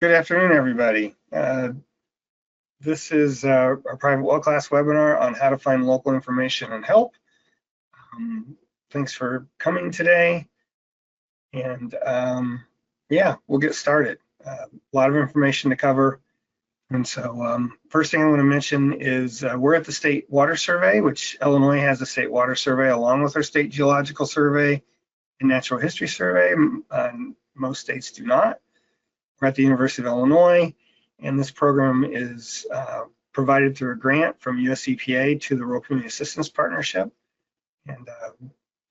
Good afternoon, everybody. This is our private well class webinar on how to find local information and help. Thanks for coming today. And yeah, we'll get started. A lot of information to cover. And so first thing I want to mention is we're at the State Water Survey, which Illinois has a State Water Survey along with our State Geological Survey and Natural History Survey. Most states do not. We're at the University of Illinois, and this program is provided through a grant from US EPA to the Rural Community Assistance Partnership. And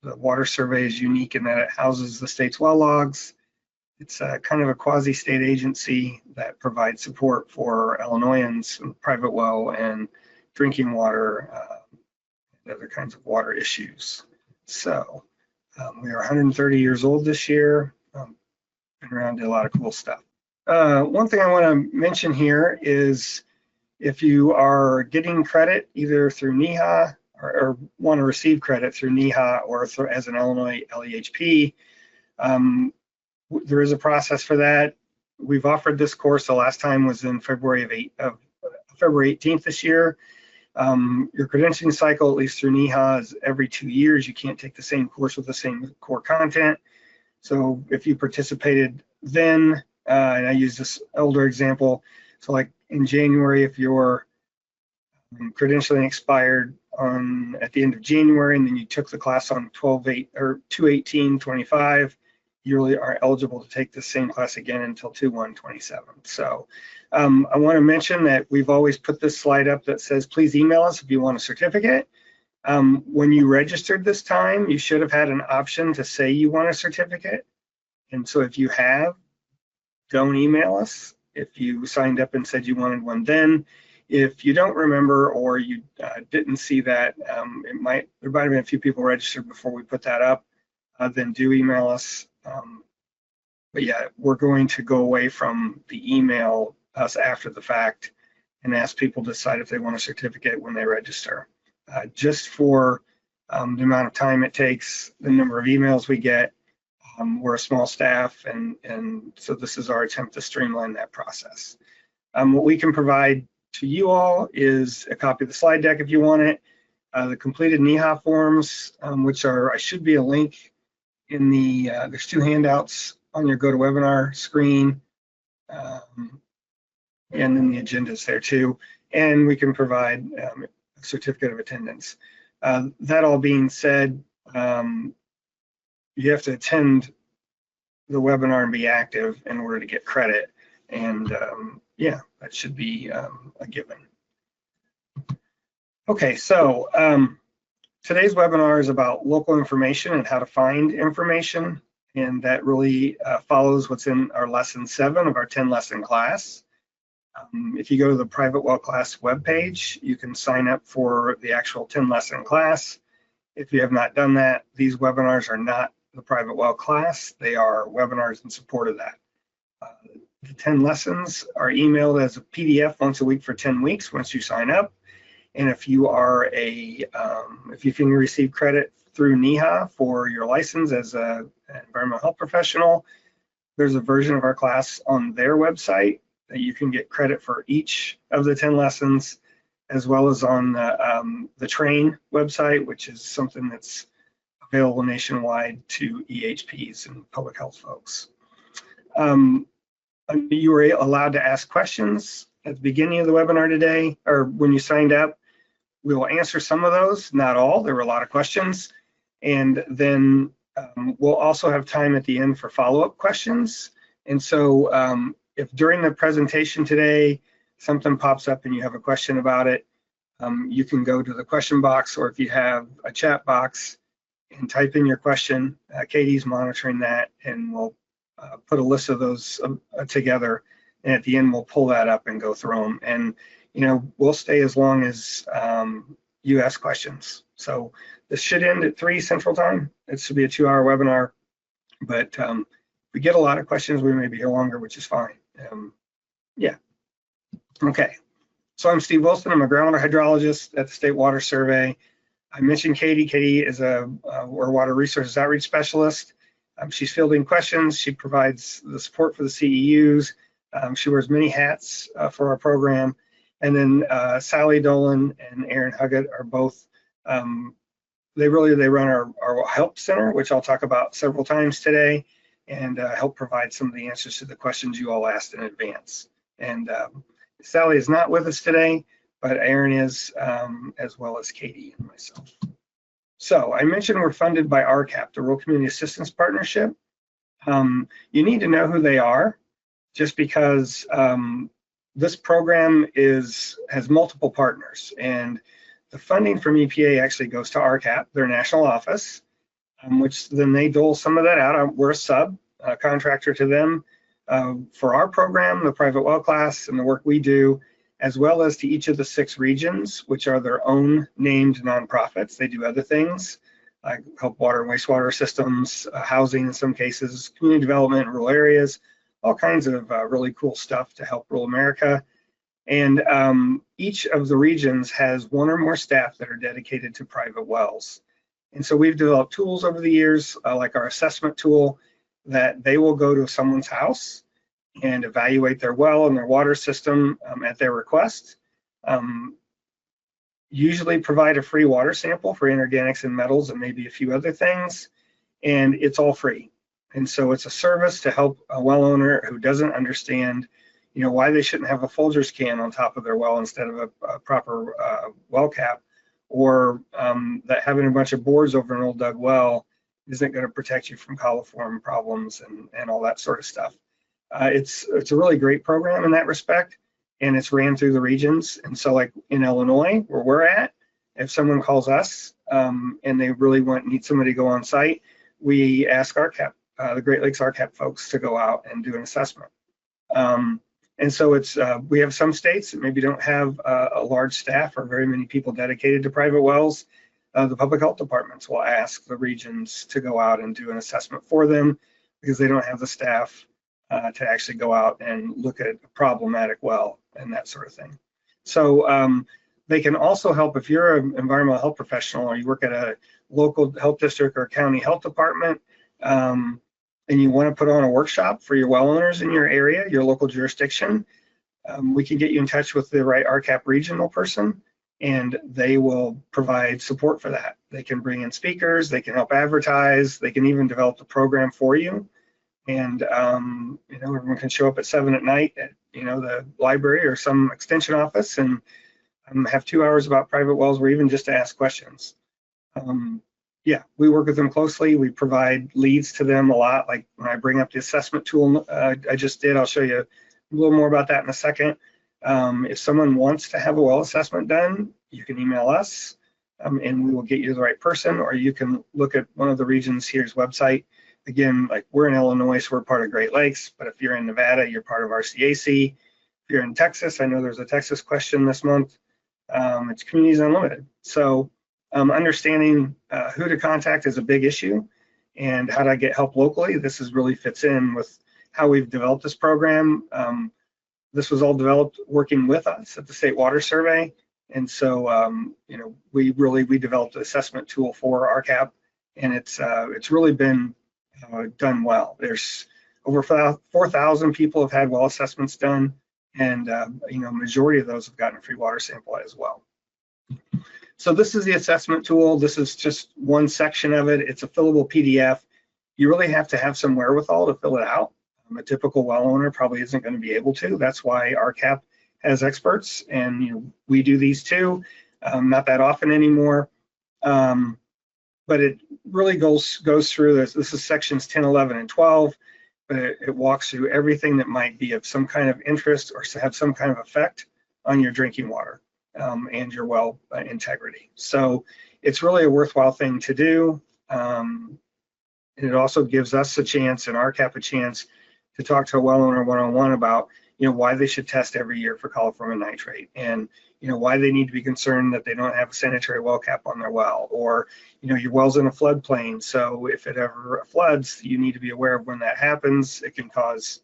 the water survey is unique in that it houses the state's well logs. It's kind of a quasi-state agency that provides support for Illinoisans in private well and drinking water and other kinds of water issues. So we are 130 years old this year. Been around, did a lot of cool stuff. One thing I want to mention here is if you are getting credit either through NEHA or want to receive credit through NEHA or as an Illinois LEHP, there is a process for that. We've offered this course. The last time was in February 18th this year. Your credentialing cycle, at least through NEHA, is every 2 years. You can't take the same course with the same core content. So if you participated then, and I use this older example, so like in January, if your credentialing expired at the end of January, and then you took the class on 2/18/25, you really are eligible to take the same class again until 2/1/27. So I want to mention that we've always put this slide up that says, please email us if you want a certificate. When you registered this time, you should have had an option to say you want a certificate. And so if you have, don't email us if you signed up and said you wanted one then. If you don't remember or you didn't see that, there might have been a few people registered before we put that up, then do email us. But yeah, we're going to go away from the email us after the fact and ask people to decide if they want a certificate when they register. Just for the amount of time it takes, the number of emails we get. We're a small staff, and so this is our attempt to streamline that process. What we can provide to you all is a copy of the slide deck if you want it, the completed NEHA forms, which should be a link in there's 2 handouts on your GoToWebinar screen, and then the agenda is there too, and we can provide a certificate of attendance. That all being said, you have to attend the webinar and be active in order to get credit. And yeah, that should be a given. Okay, so today's webinar is about local information and how to find information. And that really follows what's in our lesson 7 of our 10-lesson class. If you go to the private well class webpage, you can sign up for the actual 10-lesson class. If you have not done that, these webinars are not the private well class. They are webinars in support of that. The 10 lessons are emailed as a PDF once a week for 10 weeks once you sign up. And if you are if you can receive credit through NEHA for your license as an environmental health professional, there's a version of our class on their website that you can get credit for each of the 10 lessons, as well as on the TRAIN website, which is something that's available nationwide to EHPs and public health folks. You were allowed to ask questions at the beginning of the webinar today, or when you signed up. We will answer some of those, not all. There were a lot of questions. And then we'll also have time at the end for follow-up questions. And so if during the presentation today, something pops up and you have a question about it, you can go to the question box, or if you have a chat box, and type in your question. Katie's monitoring that, and we'll put a list of those together. And at the end, we'll pull that up and go through them. And we'll stay as long as you ask questions. So this should end at 3 Central Time. It should be a 2-hour webinar, but if we get a lot of questions, we may be here longer, which is fine. Yeah. Okay. So I'm Steve Wilson. I'm a groundwater hydrologist at the State Water Survey. I mentioned Katie. Katie is a water resources outreach specialist. She's fielding questions. She provides the support for the CEUs. She wears many hats for our program. And then Sally Dolan and Aaron Huggett are both, they run our help center, which I'll talk about several times today, and help provide some of the answers to the questions you all asked in advance. And Sally is not with us today, but Aaron is, as well as Katie and myself. So I mentioned we're funded by RCAP, the Rural Community Assistance Partnership. You need to know who they are, just because this program has multiple partners, and the funding from EPA actually goes to RCAP, their national office, which then they dole some of that out. We're a sub contractor to them for our program, the private well class, and the work we do, as well as to each of the 6 regions, which are their own named nonprofits. They do other things like help water and wastewater systems, housing in some cases, community development in rural areas, all kinds of really cool stuff to help rural America. And each of the regions has 1 or more staff that are dedicated to private wells. And so we've developed tools over the years, like our assessment tool, that they will go to someone's house and evaluate their well and their water system at their request. Usually provide a free water sample for inorganics and metals and maybe a few other things, and it's all free. And so it's a service to help a well owner who doesn't understand, why they shouldn't have a Folgers can on top of their well instead of a proper well cap, or that having a bunch of boards over an old dug well isn't going to protect you from coliform problems and all that sort of stuff. It's a really great program in that respect, and it's ran through the regions. And so like in Illinois, where we're at, if someone calls us and they really need somebody to go on site, we ask RCAP, the Great Lakes RCAP folks, to go out and do an assessment. And so we have some states that maybe don't have a large staff or very many people dedicated to private wells. The public health departments will ask the regions to go out and do an assessment for them because they don't have the staff to actually go out and look at a problematic well and that sort of thing. So they can also help if you're an environmental health professional or you work at a local health district or county health department, and you want to put on a workshop for your well owners in your area, your local jurisdiction, we can get you in touch with the right RCAP regional person, and they will provide support for that. They can bring in speakers, they can help advertise, they can even develop the program for you. And everyone can show up at 7 at night at the library or some extension office and have 2 hours about private wells or even just to ask questions. Yeah, we work with them closely. We provide leads to them a lot. Like when I bring up the assessment tool I just did, I'll show you a little more about that in a second. If someone wants to have a well assessment done, you can email us and we will get you the right person, or you can look at one of the regions here's website. Again, like we're in Illinois, so we're part of Great Lakes, but if you're in Nevada, you're part of RCAC. If you're in Texas, I know there's a Texas question this month. It's Communities Unlimited. So understanding who to contact is a big issue, and how to get help locally. This really fits in with how we've developed this program. This was all developed working with us at the State Water Survey, and so we developed an assessment tool for RCAP, and it's really been done well. There's over 4,000 people have had well assessments done, and majority of those have gotten a free water sample as well. So this is the assessment tool. This is just one section of it. It's a fillable PDF. You really have to have some wherewithal to fill it out. A typical well owner probably isn't going to be able to. That's why RCAP has experts, and we do these too. Not that often anymore, but it really goes through this. This is sections 10, 11, and 12. But it walks through everything that might be of some kind of interest or have some kind of effect on your drinking water and your well integrity. So it's really a worthwhile thing to do. And it also gives us a chance, and RCAP a chance, to talk to a well owner one-on-one about why they should test every year for coliform and nitrate, and why they need to be concerned that they don't have a sanitary well cap on their well, or your well's in a floodplain, so if it ever floods, you need to be aware of when that happens. It can cause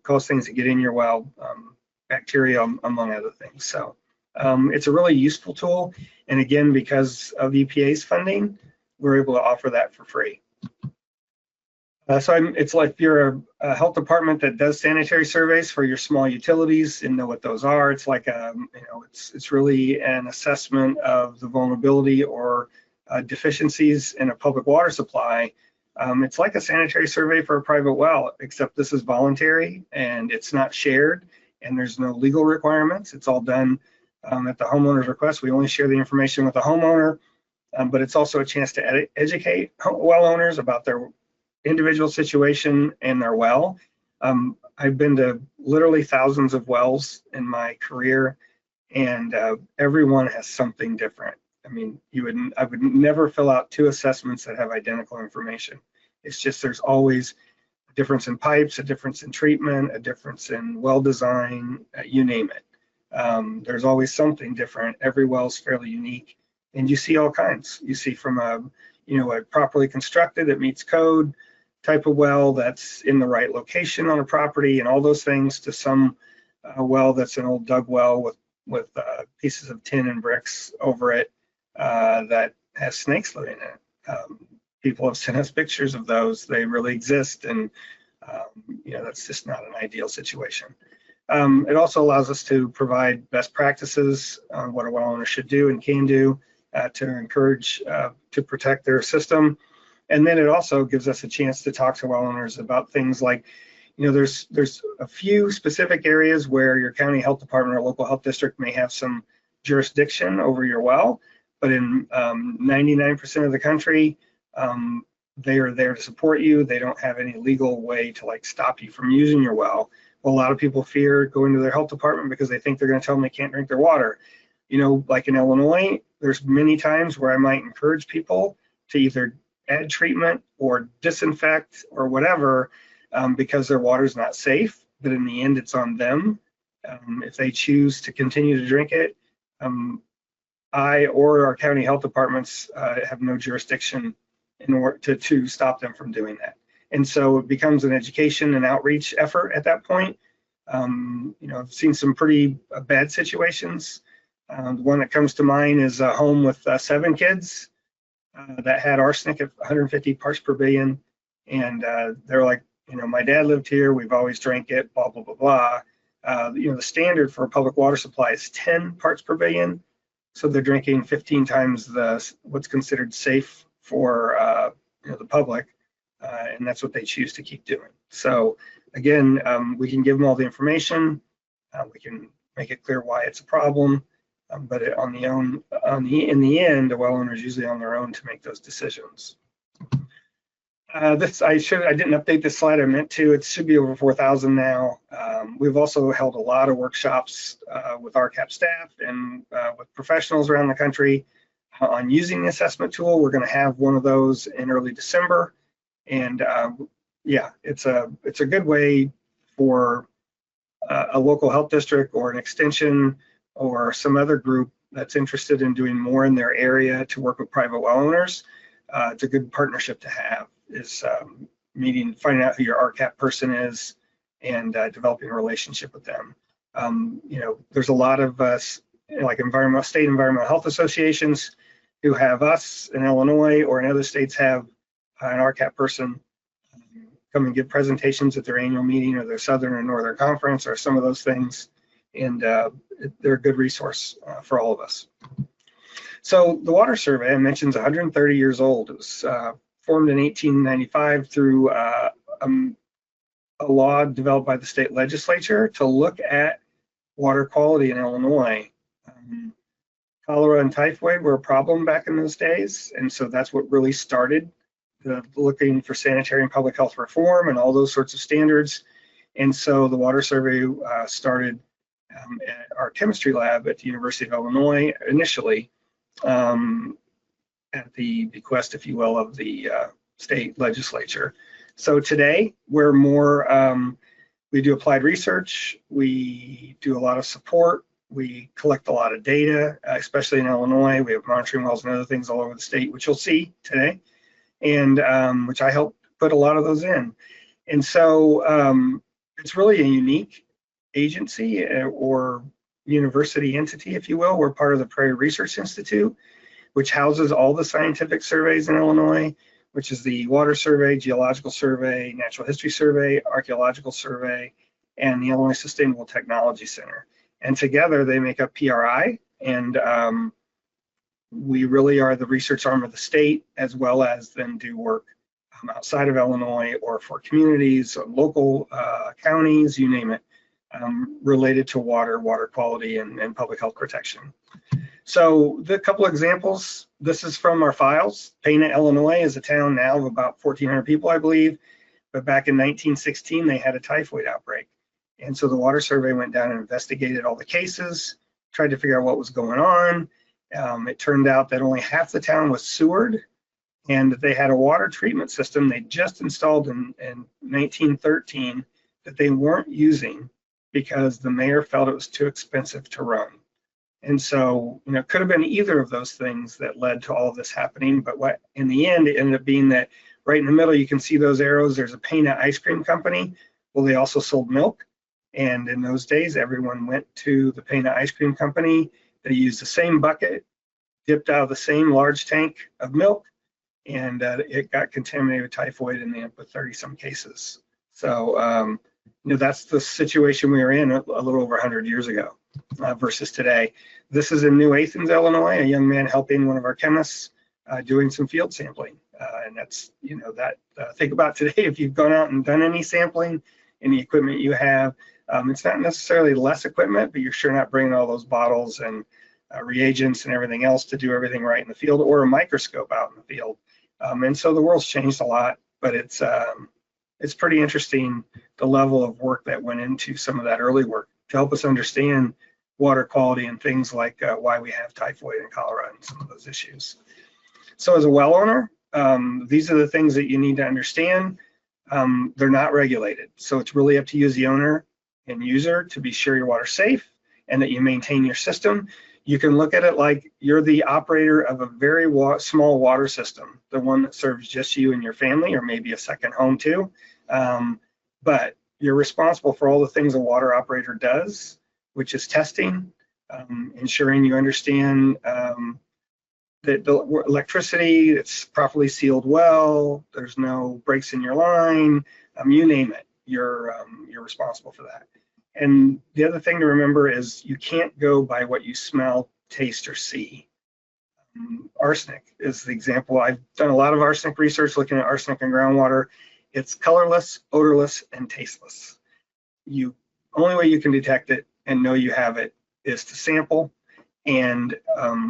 cause things to get in your well, bacteria among other things. So it's a really useful tool, and again, because of EPA's funding, we're able to offer that for free. It's like if you're a health department that does sanitary surveys for your small utilities and know what those are. It's like it's really an assessment of the vulnerability or deficiencies in a public water supply. It's like a sanitary survey for a private well, except this is voluntary and it's not shared, and there's no legal requirements. It's all done at the homeowner's request. We only share the information with the homeowner, but it's also a chance to educate well owners about their individual situation and their well. I've been to literally thousands of wells in my career, and everyone has something different. I mean, I would never fill out two assessments that have identical information. It's just there's always a difference in pipes, a difference in treatment, a difference in well design, you name it. There's always something different. Every well is fairly unique, and you see all kinds. You see from a properly constructed that meets code type of well that's in the right location on a property and all those things, to some well that's an old dug well with pieces of tin and bricks over it that has snakes living in it. People have sent us pictures of those. They really exist, and that's just not an ideal situation. It also allows us to provide best practices on what a well owner should do and can do to encourage to protect their system. And then it also gives us a chance to talk to well owners about things like, there's a few specific areas where your county health department or local health district may have some jurisdiction over your well, but in 99% of the country, they are there to support you. They don't have any legal way to stop you from using your well. Well, a lot of people fear going to their health department because they think they're going to tell them they can't drink their water. Like in Illinois, there's many times where I might encourage people to either add treatment or disinfect or whatever because their water is not safe, but in the end it's on them. If they choose to continue to drink it, I or our county health departments have no jurisdiction in order to stop them from doing that. And so it becomes an education and outreach effort at that point. I've seen some pretty bad situations. The one that comes to mind is a home with 7 kids that had arsenic at 150 parts per billion. And they're like, my dad lived here, we've always drank it, blah, blah, blah, blah. The standard for a public water supply is 10 parts per billion. So they're drinking 15 times what's considered safe for the public. And that's what they choose to keep doing. So again, we can give them all the information. We can make it clear why it's a problem. But in the end, the well owner is usually on their own to make those decisions. I didn't update this slide. I meant to. It should be over 4,000 now. We've also held a lot of workshops with RCAP staff and with professionals around the country on using the assessment tool. We're going to have one of those in early December, and it's a good way for a local health district or an extension or some other group that's interested in doing more in their area to work with private well owners. It's a good partnership to have, is finding out who your RCAP person is and developing a relationship with them. There's a lot of state environmental health associations who have us in Illinois, or in other states have an RCAP person come and give presentations at their annual meeting or their Southern or Northern Conference or some of those things. And they're a good resource for all of us. So the water survey I mentioned is 130 years old. It was formed in 1895 through a law developed by the state legislature to look at water quality in Illinois. Cholera and typhoid were a problem back in those days, and so that's what really started looking for sanitary and public health reform and all those sorts of standards. And so the water survey started at our chemistry lab at the University of Illinois initially, at the bequest, if you will, of the state legislature. So today we're more, we do applied research, we do a lot of support, we collect a lot of data, especially in Illinois. We have monitoring wells and other things all over the state, which you'll see today, and which I helped put a lot of those in. And so it's really a unique agency or university entity, if you will. We're part of the Prairie Research Institute, which houses all the scientific surveys in Illinois. which is the Water Survey, Geological Survey, Natural History Survey, Archaeological Survey, and the Illinois Sustainable Technology Center. And together they make up PRI, and we really are the research arm of the state, as well as then do work outside of Illinois or for communities, local counties, you name it, related to water quality, and public health protection. So the couple examples, this is from our files. Pana, Illinois is a town now of about 1,400 people, I believe, but back in 1916, they had a typhoid outbreak. And so the Water Survey went down and investigated all the cases, tried to figure out what was going on. It turned out that only half the town was sewered, and they had a water treatment system they just installed in 1913 that they weren't using because the mayor felt it was too expensive to run. And so, it could have been either of those things that led to all of this happening. But what in the end, it ended up being that right in the middle, you can see those arrows. There's a Pana ice cream company. Well, they also sold milk. And in those days, everyone went to the Pana ice cream company. They used the same bucket, dipped out of the same large tank of milk, and it got contaminated with typhoid, and they ended up with 30-some cases. So, that's the situation we were in a little over 100 years ago versus today. This is in New Athens, Illinois, a young man helping one of our chemists doing some field sampling. And that's, think about today, if you've gone out and done any sampling in the equipment you have, it's not necessarily less equipment, but you're sure not bringing all those bottles and reagents and everything else to do everything right in the field, or a microscope out in the field. And so the world's changed a lot, but it's pretty interesting the level of work that went into some of that early work to help us understand water quality and things like why we have typhoid and cholera and some of those issues. So as a well owner, these are the things that you need to understand. They're not regulated, so it's really up to you as the owner and user to be sure your water's safe and that you maintain your system. You can look at it like you're the operator of a very small water system, the one that serves just you and your family, or maybe a second home too. But you're responsible for all the things a water operator does, which is testing, ensuring you understand that the electricity, it's properly sealed well, there's no breaks in your line, you name it, you're responsible for that. And the other thing to remember is you can't go by what you smell, taste, or see. Arsenic is the example. I've done a lot of arsenic research looking at arsenic in groundwater. It's colorless, odorless, and tasteless. Only way you can detect it and know you have it is to sample. And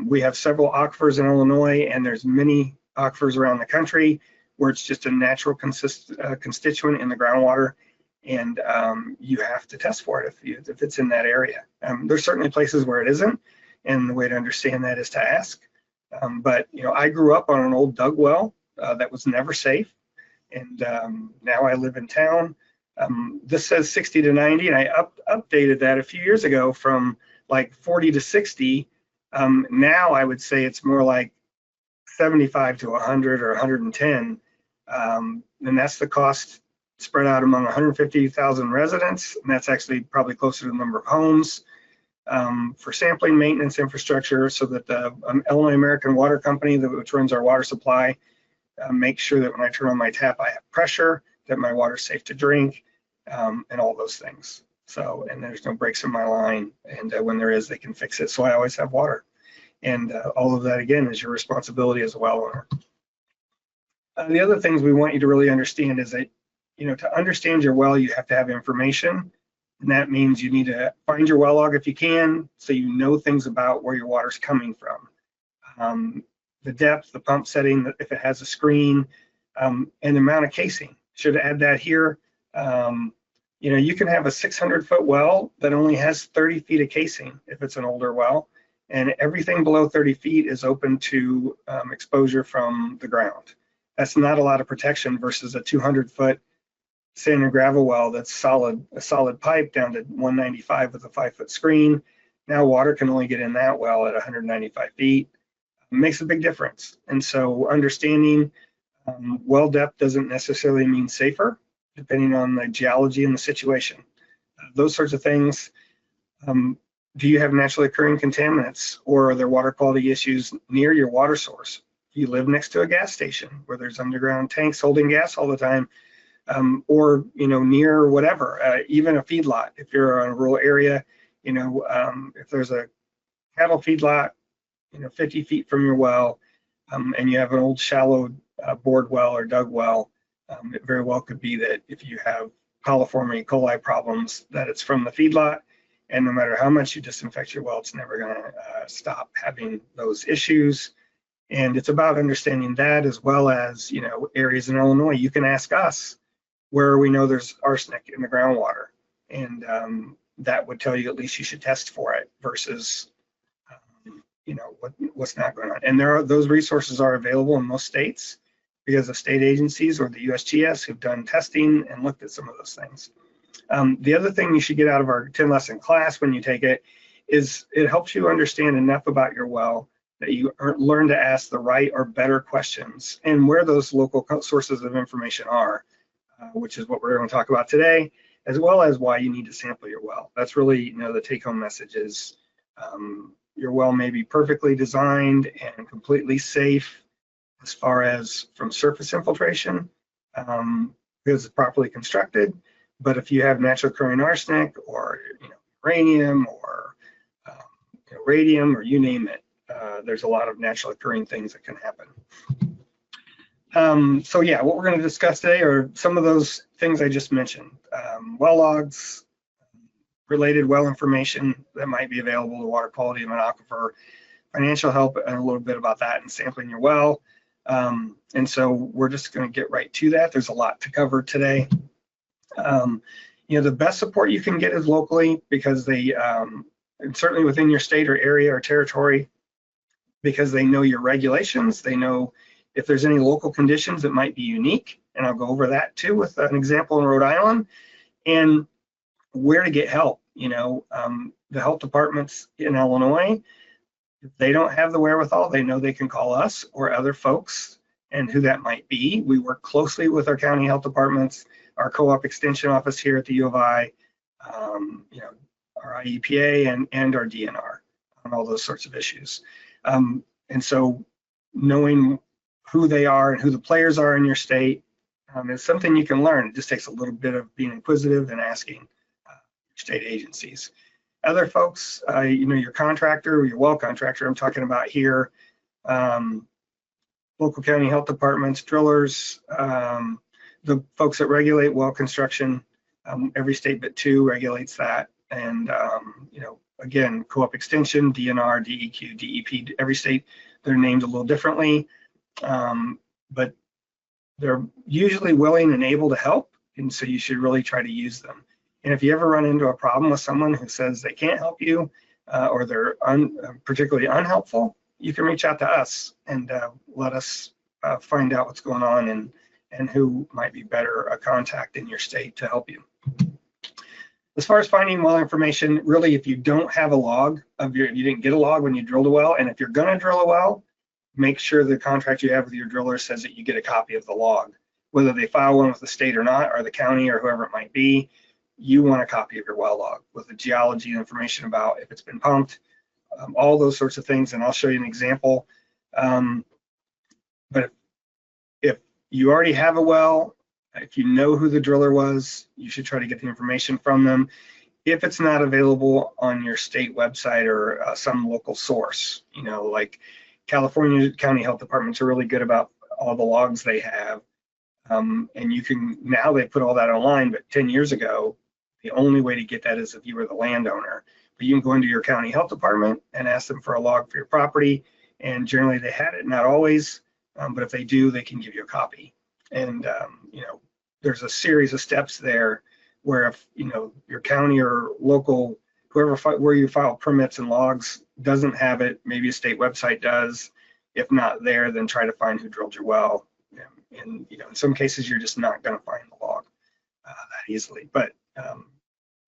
we have several aquifers in Illinois, and there's many aquifers around the country where it's just a natural constituent in the groundwater. And you have to test for it if it's in that area. There's certainly places where it isn't, and the way to understand that is to ask. But I grew up on an old dug well that was never safe, and now I live in town. This says 60 to 90, and I updated that a few years ago from like 40 to 60. Now I would say it's more like 75 to 100 or 110, and that's the cost spread out among 150,000 residents, and that's actually probably closer to the number of homes, for sampling, maintenance, infrastructure, so that the Illinois American Water Company, which runs our water supply, makes sure that when I turn on my tap, I have pressure, that my water's safe to drink, and all those things. So, and there's no breaks in my line, and when there is, they can fix it. So I always have water. And all of that, again, is your responsibility as a well owner. The other things we want you to really understand is that to understand your well, you have to have information, and that means you need to find your well log if you can, so you know things about where your water's coming from. The depth, the pump setting, if it has a screen, and the amount of casing. Should add that here. You can have a 600-foot well that only has 30 feet of casing if it's an older well, and everything below 30 feet is open to exposure from the ground. That's not a lot of protection versus a 200-foot sand and gravel well that's a solid pipe down to 195 with a 5-foot screen. Now water can only get in that well at 195 feet. It makes a big difference. And so understanding well depth doesn't necessarily mean safer, depending on the geology and the situation. Those sorts of things. Do you have naturally occurring contaminants, or are there water quality issues near your water source? if you live next to a gas station where there's underground tanks holding gas all the time, or near whatever, even a feedlot. If you're in a rural area, if there's a cattle feedlot, 50 feet from your well, and you have an old shallow bored well or dug well, it very well could be that if you have coliform E. coli problems, that it's from the feedlot. And no matter how much you disinfect your well, it's never going to stop having those issues. And it's about understanding that, as well as, areas in Illinois. You can ask us where we know there's arsenic in the groundwater, and that would tell you at least you should test for it versus, what's not going on. And those resources are available in most states because of state agencies or the USGS who've done testing and looked at some of those things. The other thing you should get out of our 10-lesson class when you take it is it helps you understand enough about your well that you learn to ask the right or better questions and where those local sources of information are, which is what we're going to talk about today, as well as why you need to sample your well. That's really, the take-home message is your well may be perfectly designed and completely safe as far as from surface infiltration because it's properly constructed. But if you have naturally occurring arsenic or uranium or radium or you name it, there's a lot of naturally occurring things that can happen. So yeah, what we're going to discuss today are some of those things I just mentioned. Well logs, related well information that might be available to water quality of an aquifer, financial help, and a little bit about that and sampling your well. And so we're just going to get right to that. There's a lot to cover today. The best support you can get is locally, because they, and certainly within your state or area or territory, because they know your regulations, they know if there's any local conditions that might be unique, and I'll go over that too with an example in Rhode Island, and where to get help. The health departments in Illinois, if they don't have the wherewithal, they know they can call us or other folks, and who that might be. We work closely with our county health departments, our co-op extension office here at the U of I, our IEPA and our DNR on all those sorts of issues. And so knowing who they are and who the players are in your state is something you can learn. It just takes a little bit of being inquisitive and asking state agencies. Other folks, your contractor, your well contractor I'm talking about here, local county health departments, drillers, the folks that regulate well construction, every state but 2 regulates that. And, again, co-op extension, DNR, DEQ, DEP, every state, they're named a little differently, but they're usually willing and able to help. And so you should really try to use them. And if you ever run into a problem with someone who says they can't help you or they're particularly unhelpful, you can reach out to us and let us find out what's going on and who might be better a contact in your state to help you. As far as finding well information, really, if you don't have a log you didn't get a log when you drilled a well, and if you're going to drill a well, make sure the contract you have with your driller says that you get a copy of the log. Whether they file one with the state or not, or the county or whoever it might be, you want a copy of your well log with the geology information about if it's been pumped, all those sorts of things, and I'll show you an example. But if you already have a well, if you know who the driller was, you should try to get the information from them. If it's not available on your state website or some local source, like California County Health Departments are really good about all the logs they have. And you can, now they put all that online, but 10 years ago, the only way to get that is if you were the landowner. But you can go into your county health department and ask them for a log for your property. And generally they had it, not always, but if they do, they can give you a copy. And, there's a series of steps there where if, your county or local, where you file permits and logs doesn't have it, maybe a state website does. If not there, then try to find who drilled your well. And, in some cases, you're just not going to find the log that easily, but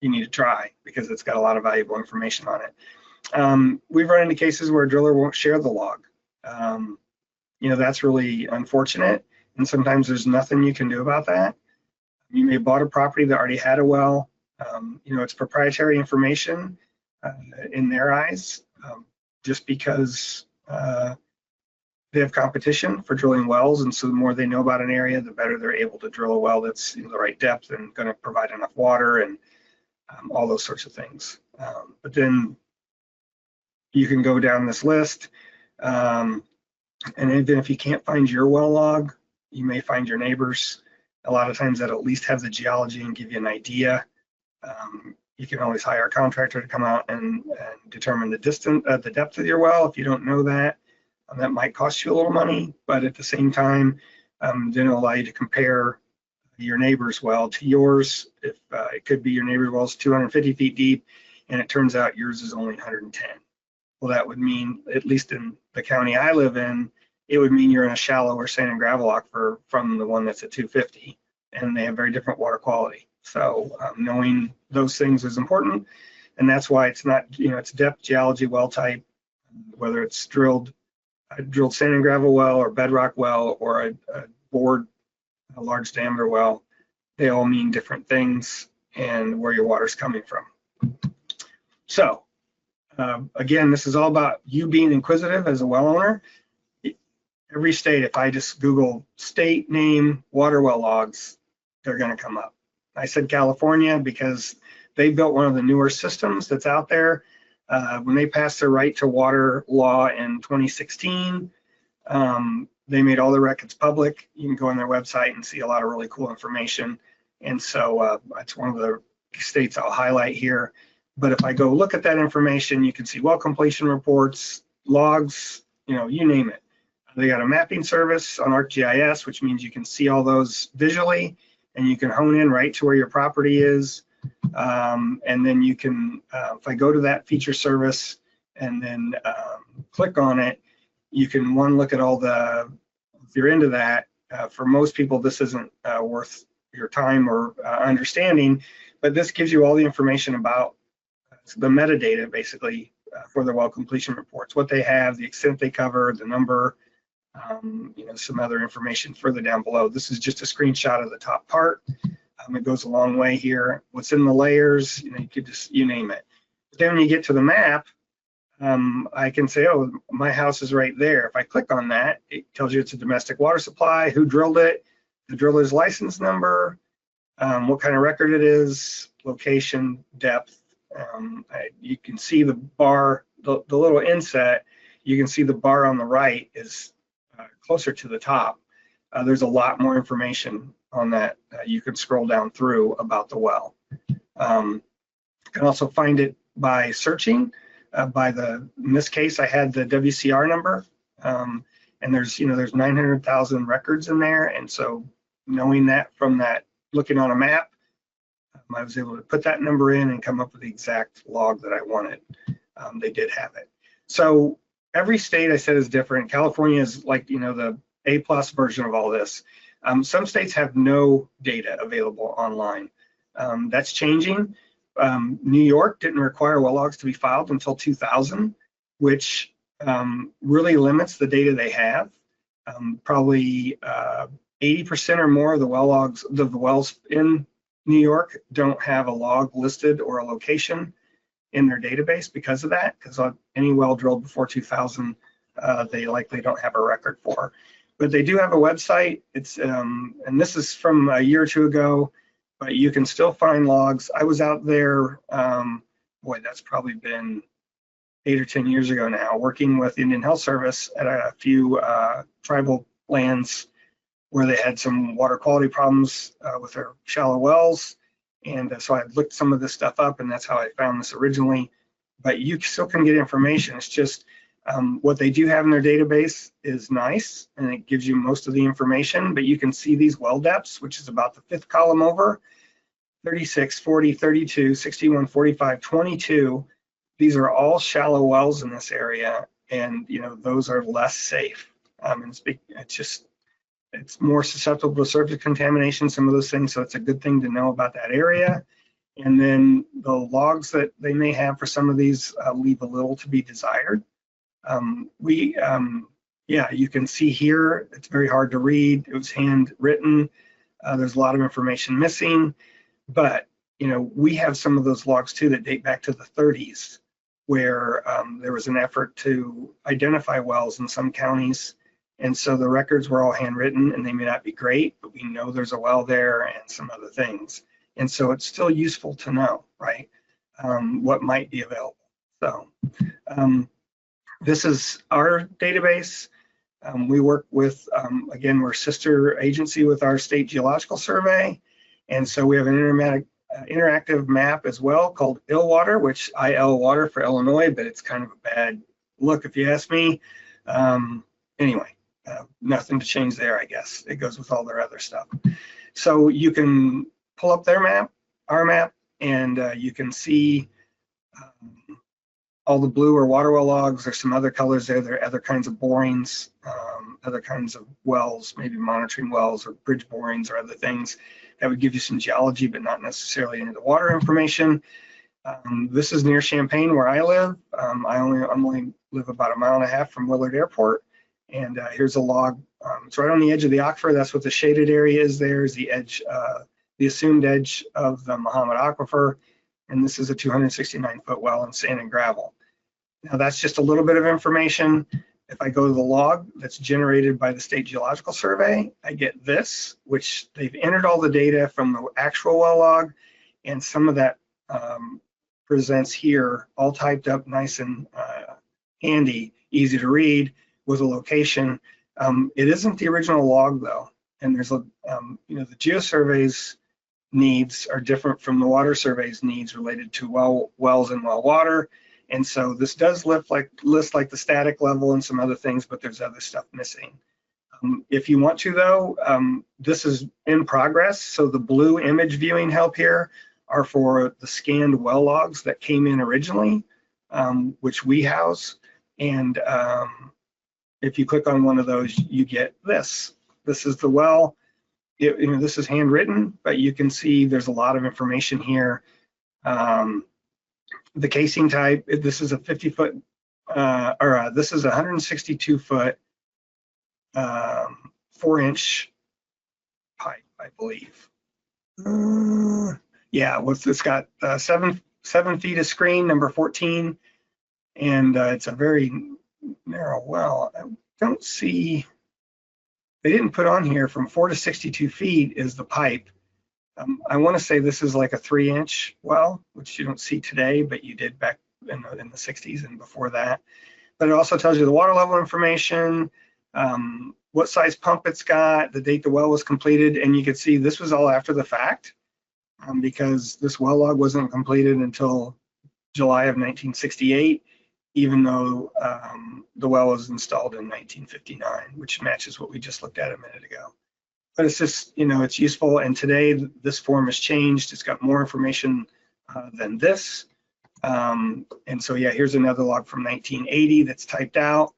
you need to try because it's got a lot of valuable information on it. We've run into cases where a driller won't share the log. That's really unfortunate. And sometimes there's nothing you can do about that. You may have bought a property that already had a well. It's proprietary information in their eyes. Just because they have competition for drilling wells, and so the more they know about an area, the better they're able to drill a well that's the right depth and going to provide enough water and all those sorts of things. But then you can go down this list, and even if you can't find your well log, you may find your neighbors. A lot of times that at least have the geology and give you an idea. You can always hire a contractor to come out and determine the the depth of your well. If you don't know that, that might cost you a little money, but at the same time, then it'll allow you to compare your neighbor's well to yours. If it could be your neighbor's well is 250 feet deep, and it turns out yours is only 110. Well, that would mean, at least in the county I live in, it would mean you're in a shallower sand and gravel aquifer from the one that's at 250, and they have very different water quality. So knowing those things is important, and that's why it's not, it's depth, geology, well type, whether it's drilled sand and gravel well or bedrock well or a bored, a large diameter well, they all mean different things and where your water's coming from. So again, this is all about you being inquisitive as a well owner. Every state, if I just Google state name water well logs, they're going to come up. I said California because they built one of the newer systems that's out there. When they passed their right to water law in 2016, they made all the records public. You can go on their website and see a lot of really cool information. And so it's one of the states I'll highlight here. But if I go look at that information, you can see well completion reports, logs, you name it. They got a mapping service on ArcGIS, which means you can see all those visually, and you can hone in right to where your property is. And then you can, if I go to that feature service and then click on it, you can look at all the, if you're into that, for most people, this isn't worth your time or understanding, but this gives you all the information about the metadata, basically, for the well completion reports, what they have, the extent they cover, the number, some other information further down below. This is just a screenshot of the top part. It goes a long way here. What's in the layers, you could just, you name it. But then when you get to the map, I can say, oh, my house is right there. If I click on that, it tells you it's a domestic water supply, who drilled it, the driller's license number, what kind of record it is, location, depth. You can see the bar, the little inset, you can see the bar on the right is closer to the top. There's a lot more information on that. You can scroll down through about the well. You can also find it by searching in this case, I had the WCR number, and there's 900,000 records in there. And so knowing that from that, looking on a map, I was able to put that number in and come up with the exact log that I wanted. They did have it. So every state, I said, is different. California is like, the A+ version of all this. Some states have no data available online. That's changing. New York didn't require well logs to be filed until 2000, which really limits the data they have. Probably 80% or more of the well logs, the wells in New York don't have a log listed or a location in their database because of that, because any well drilled before 2000, they likely don't have a record for. But they do have a website. It's and this is from a year or two ago, but you can still find logs. I was out there, boy, that's probably been 8 or 10 years ago now, working with Indian Health Service at a few tribal lands where they had some water quality problems with their shallow wells. And so I looked some of this stuff up, and that's how I found this originally. But you still can get information. It's just what they do have in their database is nice, and it gives you most of the information, but you can see these well depths, which is about the 5th column over, 36, 40, 32, 61, 45, 22. These are all shallow wells in this area, and those are less safe. It's more susceptible to surface contamination, some of those things, so it's a good thing to know about that area. And then the logs that they may have for some of these leave a little to be desired. You can see here, it's very hard to read. It was handwritten. There's a lot of information missing, but we have some of those logs too that date back to the 30s, where there was an effort to identify wells in some counties And so the records were all handwritten, and they may not be great, but we know there's a well there and some other things. And so it's still useful to know, right, what might be available. So this is our database. We work with, again, we're a sister agency with our State Geological Survey. And so we have an interactive map as well called ILWater, which IL water for Illinois, but it's kind of a bad look if you ask me. Anyway, nothing to change there, I guess. It goes with all their other stuff. So you can pull up their map, our map, and you can see all the blue or water well logs. There's some other colors there. There are other kinds of borings, other kinds of wells, maybe monitoring wells or bridge borings or other things that would give you some geology, but not necessarily any of the water information. This is near Champaign, where I live. I only live about 1.5 miles from Willard Airport. And here's a log. It's right on the edge of the aquifer. That's what the shaded area is there, is the edge, the assumed edge of the Mahomet Aquifer. And this is a 269-foot well in sand and gravel. Now that's just a little bit of information. If I go to the log that's generated by the State Geological Survey, I get this, which they've entered all the data from the actual well log, and some of that presents here, all typed up nice and handy, easy to read with a location. It isn't the original log though, and there's a, the GeoSurvey's needs are different from the water survey's needs related to wells and well water. And so this does list like the static level and some other things, but there's other stuff missing. If you want to though, this is in progress. So the blue image viewing help here are for the scanned well logs that came in originally, which we house. And if you click on one of those, you get this. This is the well. This is handwritten, but you can see there's a lot of information here. The casing type, this is a 50-foot, this is a 162-foot, 4-inch pipe, I believe. Yeah, it's got 7 feet of screen, number 14, and it's a very narrow well. I don't see, they didn't put on here from 4 to 62 feet is the pipe. I want to say this is like a 3-inch well, which you don't see today, but you did back in the 60s and before that. But it also tells you the water level information, what size pump it's got, the date the well was completed, and you can see this was all after the fact because this well log wasn't completed until July of 1968, even though the well was installed in 1959, which matches what we just looked at a minute ago. But it's just, it's useful. And today this form has changed. It's got more information than this. And so, yeah, here's another log from 1980 that's typed out.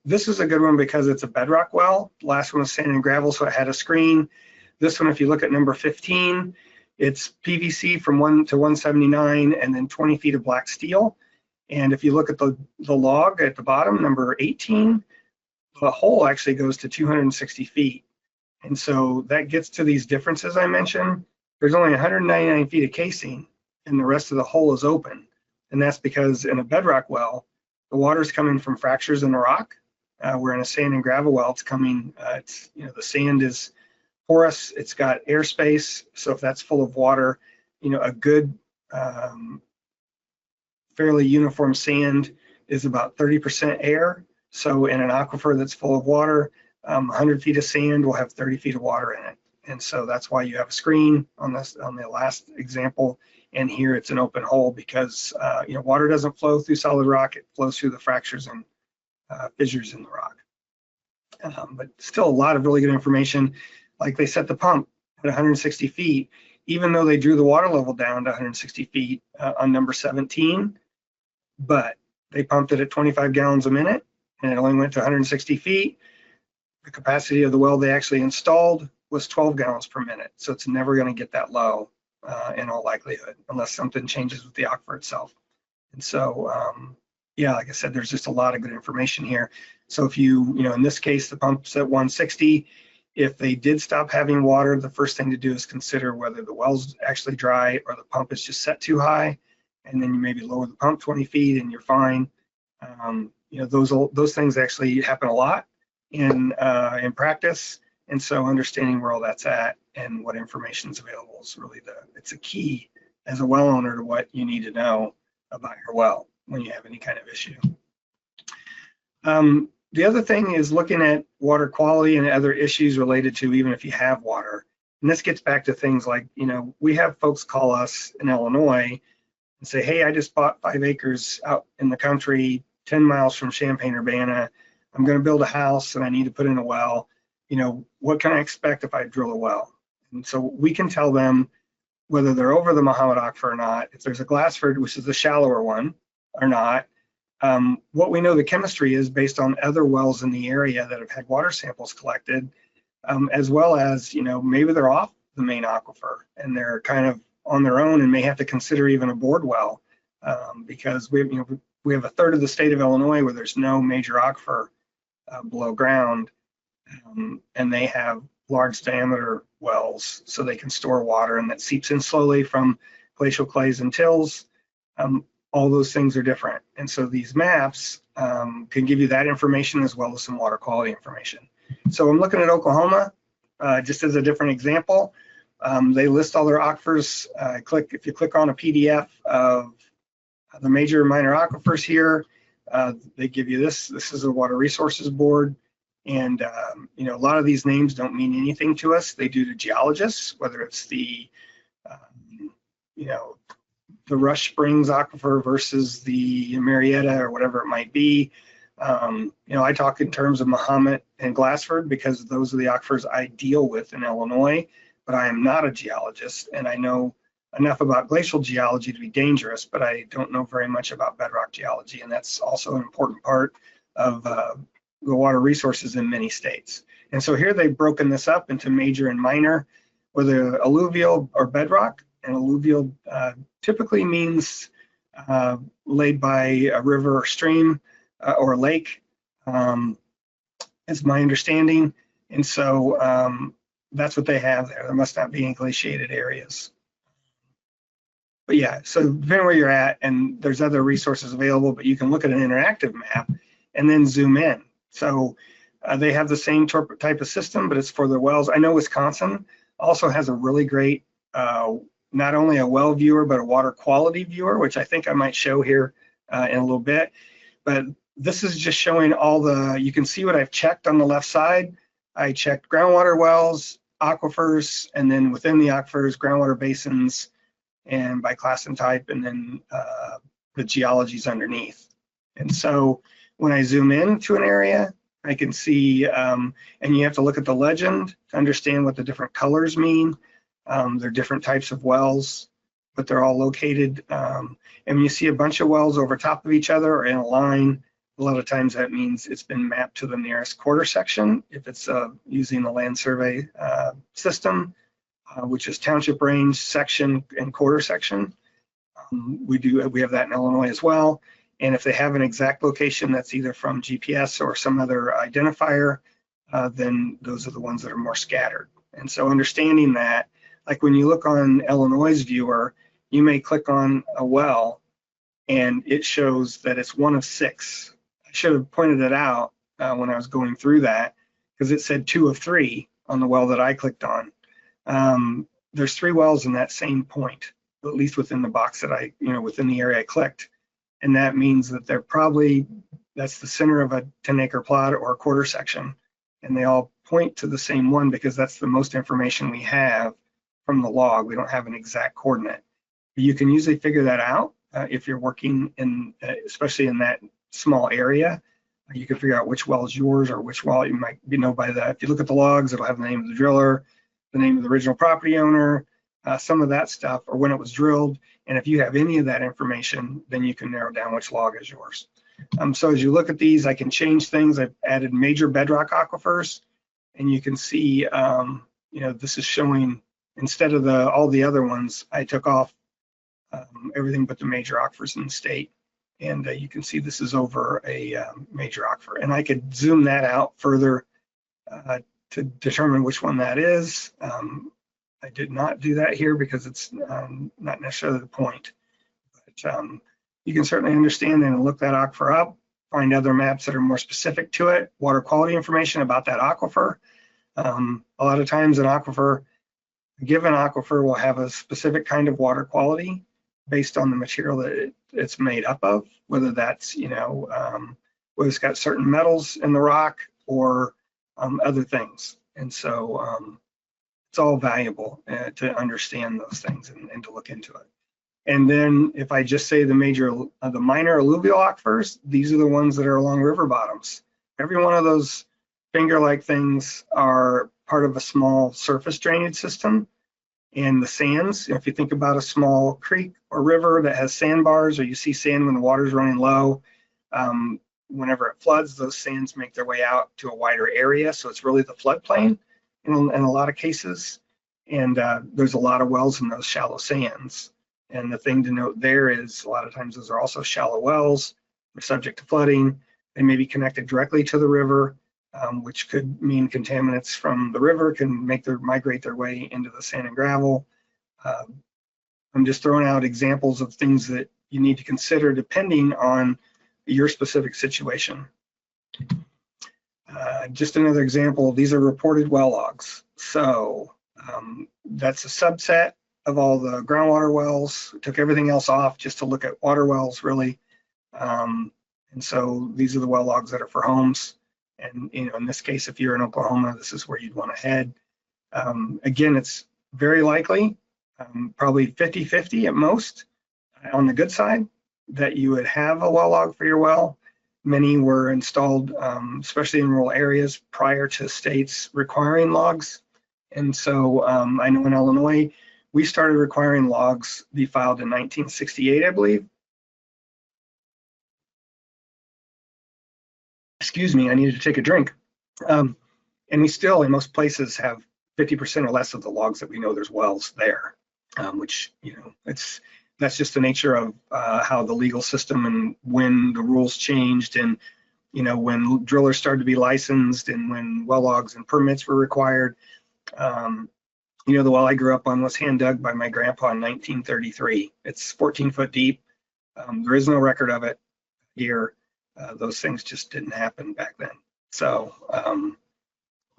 This is a good one because it's a bedrock well. The last one was sand and gravel, so it had a screen. This one, if you look at number 15, it's PVC from 1 to 179 and then 20 feet of black steel. And if you look at the log at the bottom, number 18, the hole actually goes to 260 feet. And so that gets to these differences I mentioned. There's only 199 feet of casing and the rest of the hole is open. And that's because in a bedrock well, the water's coming from fractures in the rock. Where in a sand and gravel well, it's coming, the sand is porous, it's got airspace. So if that's full of water, a good, fairly uniform sand is about 30% air. So in an aquifer that's full of water, 100 feet of sand will have 30 feet of water in it. And so that's why you have a screen on the last example. And here it's an open hole because water doesn't flow through solid rock, it flows through the fractures and fissures in the rock. But still a lot of really good information. Like they set the pump at 160 feet, even though they drew the water level down to 160 feet on number 17, but they pumped it at 25 gallons a minute and it only went to 160 feet. The capacity of the well they actually installed was 12 gallons per minute. So it's never going to get that low in all likelihood, unless something changes with the aquifer itself. And so, yeah, like I said, there's just a lot of good information here. So if in this case, the pump's at 160. If they did stop having water, the first thing to do is consider whether the well's actually dry or the pump is just set too high. And then you maybe lower the pump 20 feet and you're fine. Those things actually happen a lot. in practice. And so understanding where all that's at and what information is available is really it's a key as a well owner to what you need to know about your well when you have any kind of issue. The other thing is looking at water quality and other issues related to even if you have water. And this gets back to things like, we have folks call us in Illinois and say, hey, I just bought 5 acres out in the country, 10 miles from Champaign-Urbana. I'm going to build a house and I need to put in a well. What can I expect if I drill a well? And so we can tell them whether they're over the Mahomet Aquifer or not, if there's a Glassford, which is the shallower one, or not. What we know the chemistry is based on other wells in the area that have had water samples collected, as well as, maybe they're off the main aquifer and they're kind of on their own and may have to consider even a bored well, because we have a third of the state of Illinois where there's no major aquifer below ground, and they have large diameter wells so they can store water, and that seeps in slowly from glacial clays and tills. All those things are different. And so these maps can give you that information as well as some water quality information. So I'm looking at Oklahoma, just as a different example. They list all their aquifers. If you click on a PDF of the major and minor aquifers here, they give you this. This is the Water Resources Board. And, a lot of these names don't mean anything to us. They do to geologists, whether it's the Rush Springs aquifer versus the Marietta or whatever it might be. I talk in terms of Mahomet and Glassford because those are the aquifers I deal with in Illinois, but I am not a geologist, and I know enough about glacial geology to be dangerous, but I don't know very much about bedrock geology, and that's also an important part of the water resources in many states. And so here they've broken this up into major and minor, whether alluvial or bedrock. And alluvial typically means laid by a river or stream or a lake, is my understanding. And so that's what they have there. There must not be any glaciated areas. But yeah, so depending where you're at, and there's other resources available, but you can look at an interactive map and then zoom in. So they have the same type of system, but it's for their wells. I know Wisconsin also has a really great, not only a well viewer, but a water quality viewer, which I think I might show here in a little bit. But this is just showing you can see what I've checked on the left side. I checked groundwater wells, aquifers, and then within the aquifers, groundwater basins, and by class and type, and then the geologies underneath. And so when I zoom in to an area, I can see, and you have to look at the legend to understand what the different colors mean. They're different types of wells, but they're all located. And when you see a bunch of wells over top of each other or in a line, a lot of times that means it's been mapped to the nearest quarter section. If it's using the land survey system, which is township range, section, and quarter section. We have that in Illinois as well. And if they have an exact location that's either from GPS or some other identifier, then those are the ones that are more scattered. And so understanding that, like when you look on Illinois' viewer, you may click on a well and it shows that it's one of 6. I should have pointed it out when I was going through that, because it said 2 of 3 on the well that I clicked on. There's 3 wells in that same point, at least within the box that within the area I clicked. And that means that that's the center of a 10-acre plot or a quarter section. And they all point to the same one because that's the most information we have from the log. We don't have an exact coordinate. You can usually figure that out if you're working in, especially in that small area. You can figure out which well is yours or which well you might by that. If you look at the logs, it'll have the name of the driller, the name of the original property owner, some of that stuff, or when it was drilled. And if you have any of that information, then you can narrow down which log is yours. So as you look at these, I can change things. I've added major bedrock aquifers, and you can see, this is showing, instead of all the other ones, I took off everything but the major aquifers in the state. And you can see this is over a major aquifer. And I could zoom that out further to determine which one that is. I did not do that here because it's not necessarily the point. But you can certainly understand and look that aquifer up find other maps that are more specific to it, water quality information about that aquifer. A lot of times an aquifer, a given aquifer will have a specific kind of water quality based on the material that it's made up of, whether that's, whether it's got certain metals in the rock or other things. And so it's all valuable to understand those things and to look into it. And then if I just say the minor alluvial aquifers, these are the ones that are along river bottoms. Every one of those finger-like things are part of a small surface drainage system. And the sands, if you think about a small creek or river that has sandbars, or you see sand when the water's running low, whenever it floods, those sands make their way out to a wider area. So it's really the floodplain in a lot of cases. And there's a lot of wells in those shallow sands. And the thing to note there is a lot of times those are also shallow wells. They're subject to flooding. They may be connected directly to the river, which could mean contaminants from the river can migrate their way into the sand and gravel. I'm just throwing out examples of things that you need to consider depending on your specific situation. Just another example, these are reported well logs. So that's a subset of all the groundwater wells. We took everything else off just to look at water wells, really. And so these are the well logs that are for homes. And in this case, if you're in Oklahoma, this is where you'd want to head. Again, it's very likely, probably 50-50 at most, on the good side, that you would have a well log for your well. Many were installed, especially in rural areas, prior to states requiring logs. And so I know in Illinois, we started requiring logs be filed in 1968, I believe. Excuse me, I needed to take a drink. And we still, in most places, have 50% or less of the logs that we know there's wells there, which, that's just the nature of how the legal system and when the rules changed and, when drillers started to be licensed and when well logs and permits were required. The well I grew up on was hand dug by my grandpa in 1933. It's 14 foot deep. There is no record of it here. Those things just didn't happen back then. So,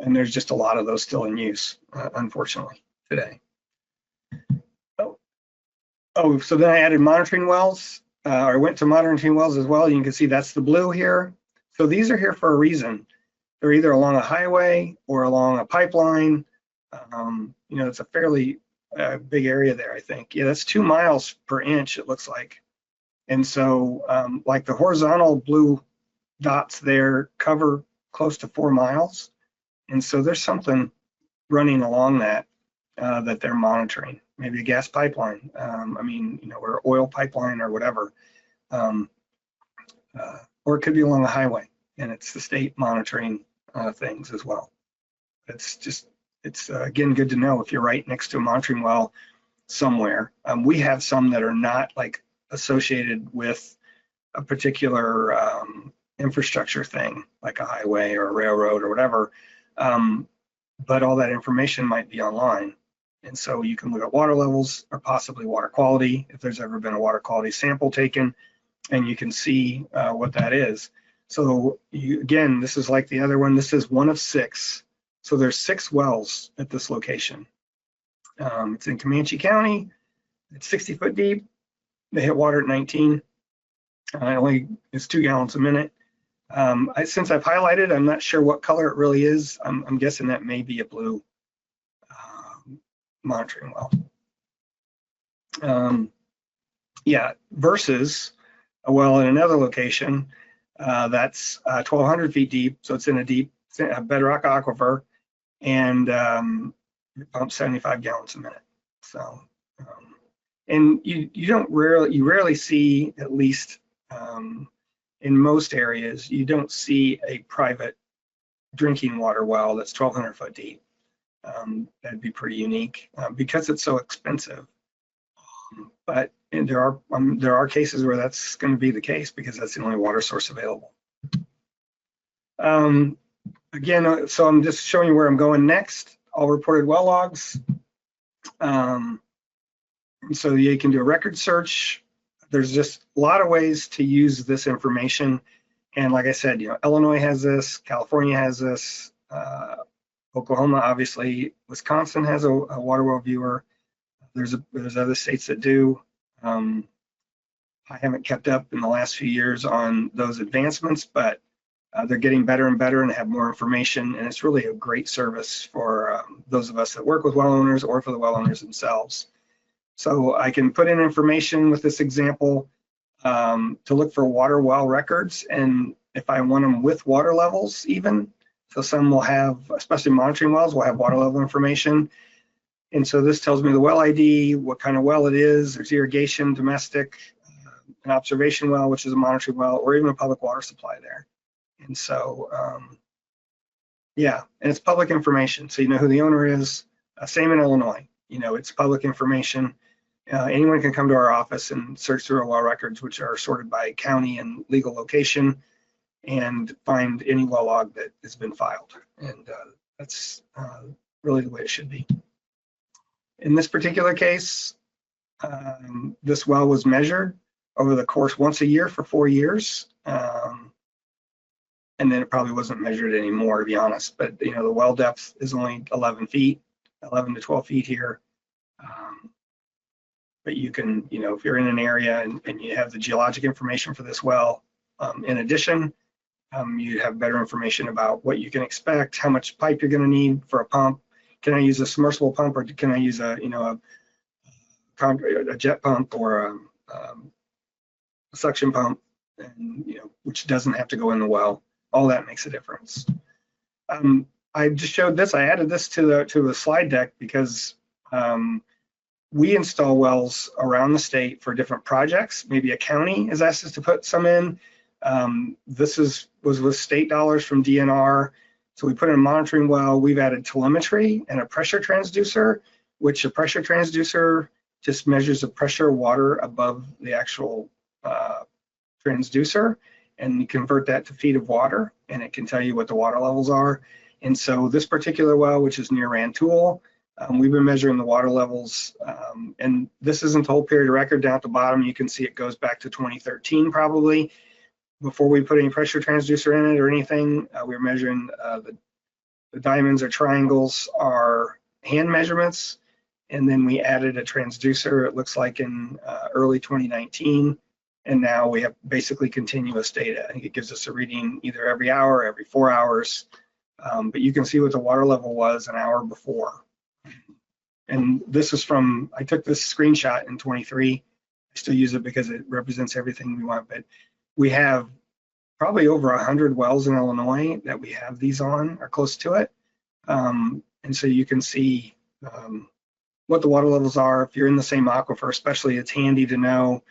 and there's just a lot of those still in use, unfortunately, today. So then I added monitoring wells, or went to monitoring wells as well. You can see that's the blue here. So these are here for a reason. They're either along a highway or along a pipeline. It's a fairly big area there, I think. Yeah, that's 2 miles per inch, it looks like. And so like the horizontal blue dots there cover close to 4 miles. And so there's something running along that that they're monitoring, maybe a gas pipeline, or oil pipeline or whatever. Or it could be along a highway and it's the state monitoring things as well. It's again, good to know if you're right next to a monitoring well somewhere. We have some that are not like associated with a particular infrastructure thing, like a highway or a railroad or whatever, but all that information might be online. And so you can look at water levels or possibly water quality, if there's ever been a water quality sample taken, and you can see what that is. So again, this is like the other one. This is one of 6. So there's 6 wells at this location. It's in Comanche County. It's 60 foot deep. They hit water at 19. It's 2 gallons a minute. Since I've highlighted, I'm not sure what color it really is. I'm guessing that may be a blue monitoring well. Versus a well in another location that's 1,200 feet deep. So it's in a deep bedrock aquifer, and it pumps 75 gallons a minute. So, and you rarely see, at least in most areas, you don't see a private drinking water well that's 1,200 foot deep. That'd be pretty unique because it's so expensive. But there are cases where that's going to be the case because that's the only water source available. Again, so I'm just showing you where I'm going next. All reported well logs. So you can do a record search. There's just a lot of ways to use this information. And like I said, Illinois has this, California has this, Oklahoma, obviously, Wisconsin has a water well viewer. There's other states that do. I haven't kept up in the last few years on those advancements, but they're getting better and better and have more information. And it's really a great service for those of us that work with well owners or for the well owners themselves. So I can put in information with this example to look for water well records. And if I want them with water levels even, so some will have, especially monitoring wells, will have water level information. And so this tells me the well ID, what kind of well it is. There's irrigation, domestic, an observation well, which is a monitoring well, or even a public water supply there. And so, yeah, and it's public information. So you know who the owner is. Same in Illinois. It's public information. Anyone can come to our office and search through our well records, which are sorted by county and legal location, and find any well log that has been filed. And that's really the way it should be. In this particular case, this well was measured over the course once a year for 4 years. And then it probably wasn't measured anymore, to be honest. But the well depth is only 11 feet, 11 to 12 feet here. But you can, if you're in an area and you have the geologic information for this well, in addition, you have better information about what you can expect, how much pipe you're going to need for a pump. Can I use a submersible pump, or can I use a jet pump or a suction pump, and which doesn't have to go in the well? All that makes a difference. I just showed this. I added this to the slide deck because we install wells around the state for different projects. Maybe a county has asked us to put some in. This was with state dollars from DNR. So we put in a monitoring well. We've added telemetry and a pressure transducer, which a pressure transducer just measures the pressure of water above the actual transducer, and you convert that to feet of water, and it can tell you what the water levels are. And so this particular well, which is near Rantoul, we've been measuring the water levels, and this isn't the whole period of record. Down at the bottom, you can see it goes back to 2013 probably. Before we put any pressure transducer in it or anything, we were measuring the diamonds or triangles are hand measurements, and then we added a transducer, it looks like in early 2019, and now we have basically continuous data. I think it gives us a reading either every hour, every 4 hours, but you can see what the water level was an hour before. And this is from, I took this screenshot in 23. I still use it because it represents everything we want, but we have probably over 100 wells in Illinois that we have these on, or close to it. And so you can see what the water levels are. If you're in the same aquifer, especially, it's handy to know.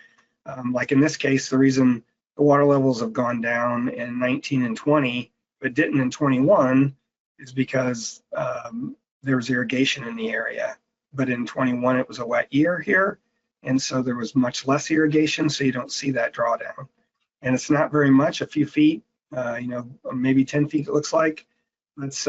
Like in this case, the reason the water levels have gone down in 19 and 20, but didn't in 21, is because there was irrigation in the area. But in 21, it was a wet year here, and so there was much less irrigation, so you don't see that drawdown. And it's not very much, a few feet, maybe 10 feet it looks like. That's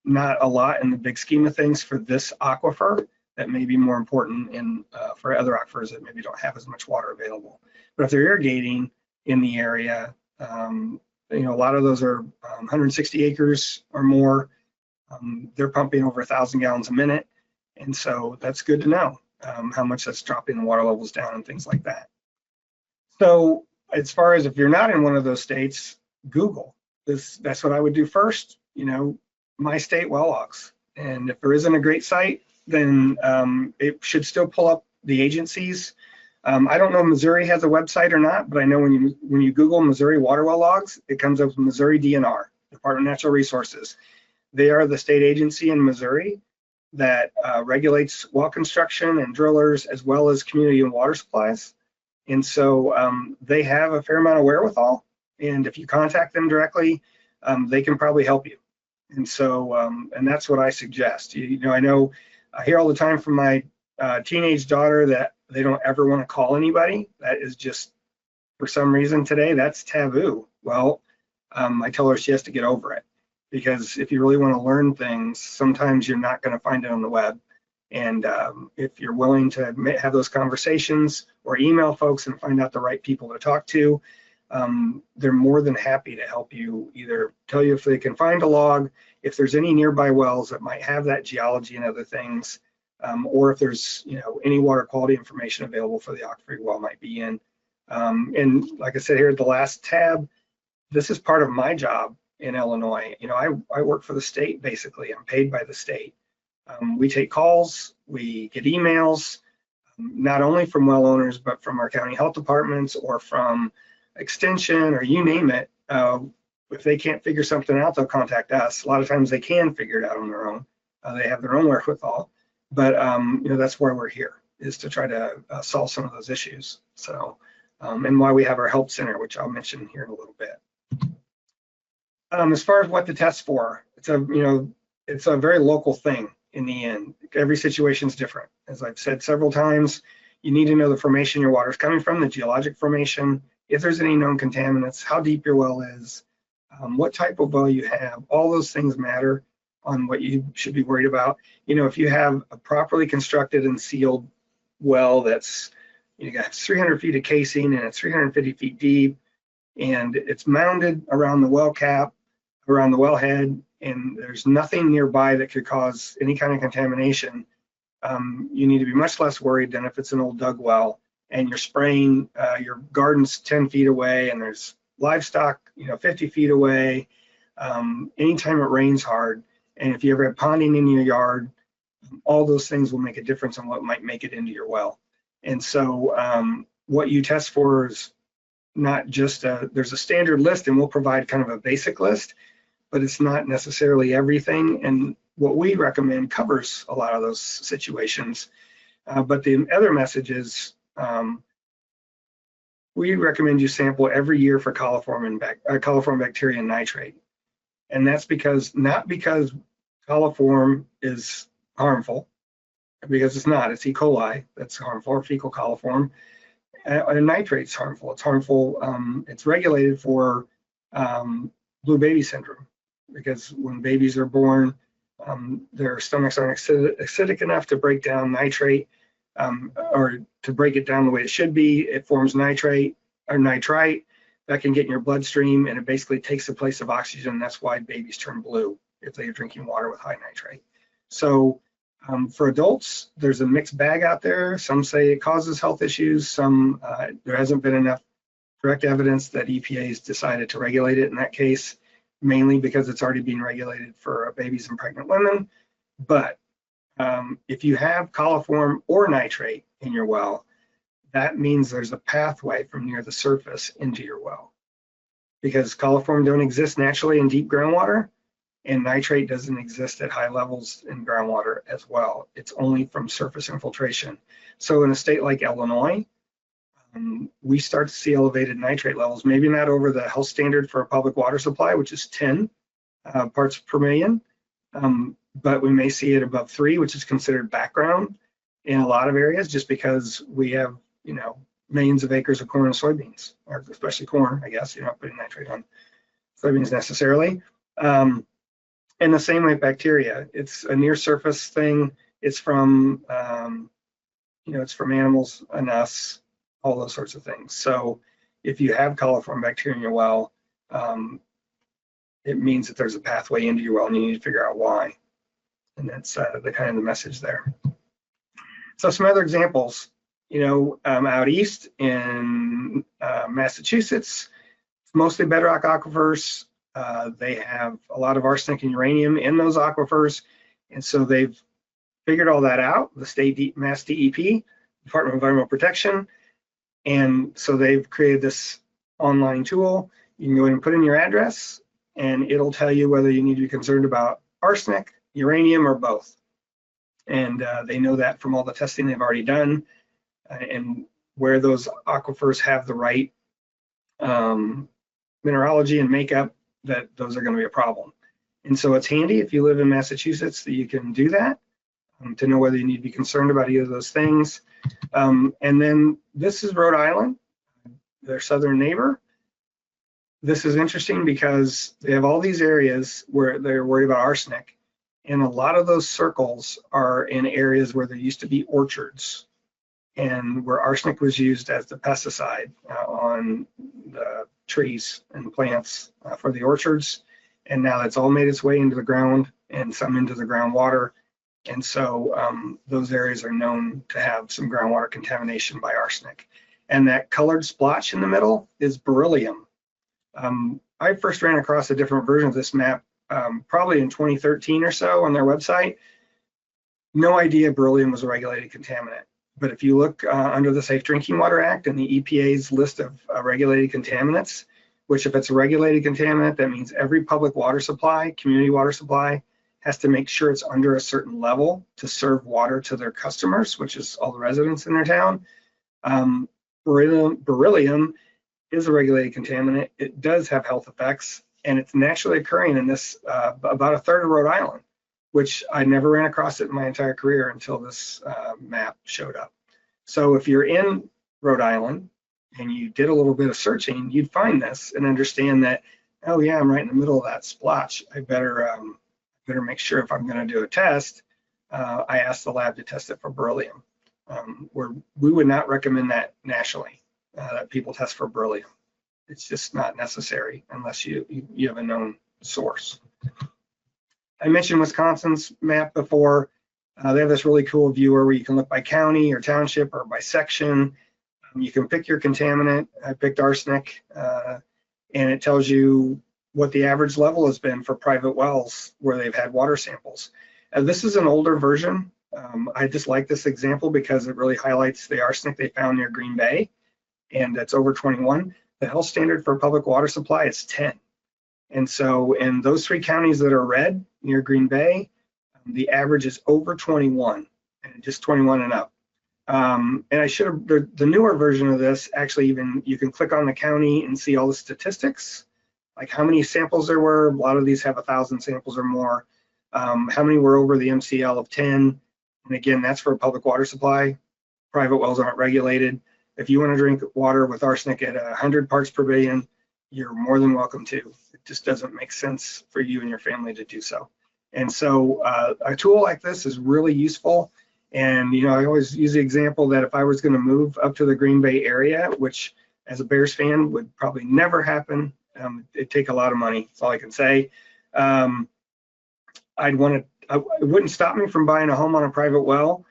not a lot in the big scheme of things for this aquifer. That may be more important for other aquifers that maybe don't have as much water available. But if they're irrigating in the area, a lot of those are 160 acres or more. They're pumping over 1,000 gallons a minute. And so that's good to know how much that's dropping the water levels down and things like that. So as far as if you're not in one of those states, Google. That's what I would do first, my state well logs. And if there isn't a great site, then it should still pull up the agencies. I don't know if Missouri has a website or not, but I know when you Google Missouri water well logs, it comes up with Missouri DNR, Department of Natural Resources. They are the state agency in Missouri that regulates well construction and drillers, as well as community and water supplies. And so they have a fair amount of wherewithal. And if you contact them directly, they can probably help you. And so, and that's what I suggest. I know I hear all the time from my teenage daughter that they don't ever want to call anybody. That is just, for some reason today, that's taboo. Well, I tell her she has to get over it, because if you really want to learn things, sometimes you're not going to find it on the web. And if you're willing to have those conversations or email folks and find out the right people to talk to, they're more than happy to help you, either tell you if they can find a log, if there's any nearby wells that might have that geology and other things, or if there's any water quality information available for the aquifer well might be in. And like I said here at the last tab, this is part of my job in Illinois. I work for the state basically. I'm paid by the state. We take calls, we get emails, not only from well owners, but from our county health departments or from extension or you name it. If they can't figure something out, they'll contact us. A lot of times they can figure it out on their own. They have their own wherewithal, but that's where we're here, is to try to solve some of those issues. So, and why we have our help center, which I'll mention here in a little bit. As far as what to test for, it's a very local thing in the end. Every situation is different. As I've said several times, you need to know the formation your water is coming from, the geologic formation, if there's any known contaminants, how deep your well is, what type of well you have. All those things matter on what you should be worried about. If you have a properly constructed and sealed well that's, you got 300 feet of casing and it's 350 feet deep, and it's mounded around the well cap, around the wellhead, and there's nothing nearby that could cause any kind of contamination, you need to be much less worried than if it's an old dug well and you're spraying, your garden's 10 feet away and there's livestock 50 feet away. Anytime it rains hard, and if you ever have ponding in your yard, all those things will make a difference on what might make it into your well. And so what you test for is not just there's a standard list, and we'll provide kind of a basic list, but it's not necessarily everything. And what we recommend covers a lot of those situations. But the other message is we recommend you sample every year for coliform bacteria and nitrate. And that's not because coliform is harmful, because it's not. It's E. coli that's harmful, or fecal coliform. And nitrate's harmful. It's harmful. It's regulated for blue baby syndrome, because when babies are born, their stomachs aren't acidic enough to break down nitrate, or to break it down the way it should be. It forms nitrate or nitrite that can get in your bloodstream, and it basically takes the place of oxygen. That's why babies turn blue if they are drinking water with high nitrate. So for adults, there's a mixed bag out there. Some say it causes health issues. Some, there hasn't been enough direct evidence that EPA has decided to regulate it in that case, mainly because it's already being regulated for babies and pregnant women. But if you have coliform or nitrate in your well, that means there's a pathway from near the surface into your well, because coliform don't exist naturally in deep groundwater, and nitrate doesn't exist at high levels in groundwater as well. It's only from surface infiltration. So in a state like Illinois, we start to see elevated nitrate levels, maybe not over the health standard for a public water supply, which is 10 parts per million, but we may see it above 3, which is considered background in a lot of areas, just because we have, millions of acres of corn and soybeans, or especially corn, I guess. You're not putting nitrate on soybeans necessarily. And the same with bacteria. It's a near surface thing. It's from, it's from animals and us, all those sorts of things. So if you have coliform bacteria in your well, it means that there's a pathway into your well, and you need to figure out why. And that's the kind of the message there. So some other examples, out east in Massachusetts, mostly bedrock aquifers. They have a lot of arsenic and uranium in those aquifers, and so they've figured all that out, the state Mass DEP, Department of Environmental Protection, and so they've created this online tool. You can go in and put in your address, and it'll tell you whether you need to be concerned about arsenic, uranium, or both. And they know that from all the testing they've already done, and where those aquifers have the right mineralogy and makeup, that those are going to be a problem. And so it's handy if you live in Massachusetts that you can do that, to know whether you need to be concerned about either of those things. And then this is Rhode Island, their southern neighbor. This is interesting because they have all these areas where they're worried about arsenic, and a lot of those circles are in areas where there used to be orchards, and where arsenic was used as the pesticide on the trees and plants for the orchards. And now that's all made its way into the ground and some into the groundwater. And so those areas are known to have some groundwater contamination by arsenic. And that colored splotch in the middle is beryllium. I first ran across a different version of this map probably in 2013 or so on their website. No idea beryllium was a regulated contaminant. But if you look under the Safe Drinking Water Act and the EPA's list of regulated contaminants, which if it's a regulated contaminant, that means every public water supply, community water supply, has to make sure it's under a certain level to serve water to their customers, which is all the residents in their town. Beryllium is a regulated contaminant. It does have health effects, and it's naturally occurring in this about a third of Rhode Island, which I never ran across it in my entire career until this map showed up. So if you're in Rhode Island and you did a little bit of searching, you'd find this and understand that, oh yeah, I'm right in the middle of that splotch. I better make sure if I'm going to do a test, I ask the lab to test it for beryllium. We would not recommend that nationally, that people test for beryllium. It's just not necessary unless you have a known source. I mentioned Wisconsin's map before. They have this really cool viewer where you can look by county or township or by section. You can pick your contaminant. I picked arsenic, and it tells you what the average level has been for private wells where they've had water samples. This is an older version. I just like this example because it really highlights the arsenic they found near Green Bay, and it's over 21. The health standard for public water supply is 10. And so in those 3 counties that are red near Green Bay, the average is over 21, and just 21 and up. And I should have, the newer version of this, actually even, you can click on the county and see all the statistics, like how many samples there were. A lot of these have 1,000 samples or more. How many were over the MCL of 10? And again, that's for a public water supply. Private wells aren't regulated. If you want to drink water with arsenic at 100 parts per billion, you're more than welcome to. It just doesn't make sense for you and your family to do so. And so a tool like this is really useful. And, you know, I always use the example that if I was going to move up to the Green Bay area, which as a Bears fan would probably never happen, it'd take a lot of money, that's all I can say. It wouldn't stop me from buying a home on a private well.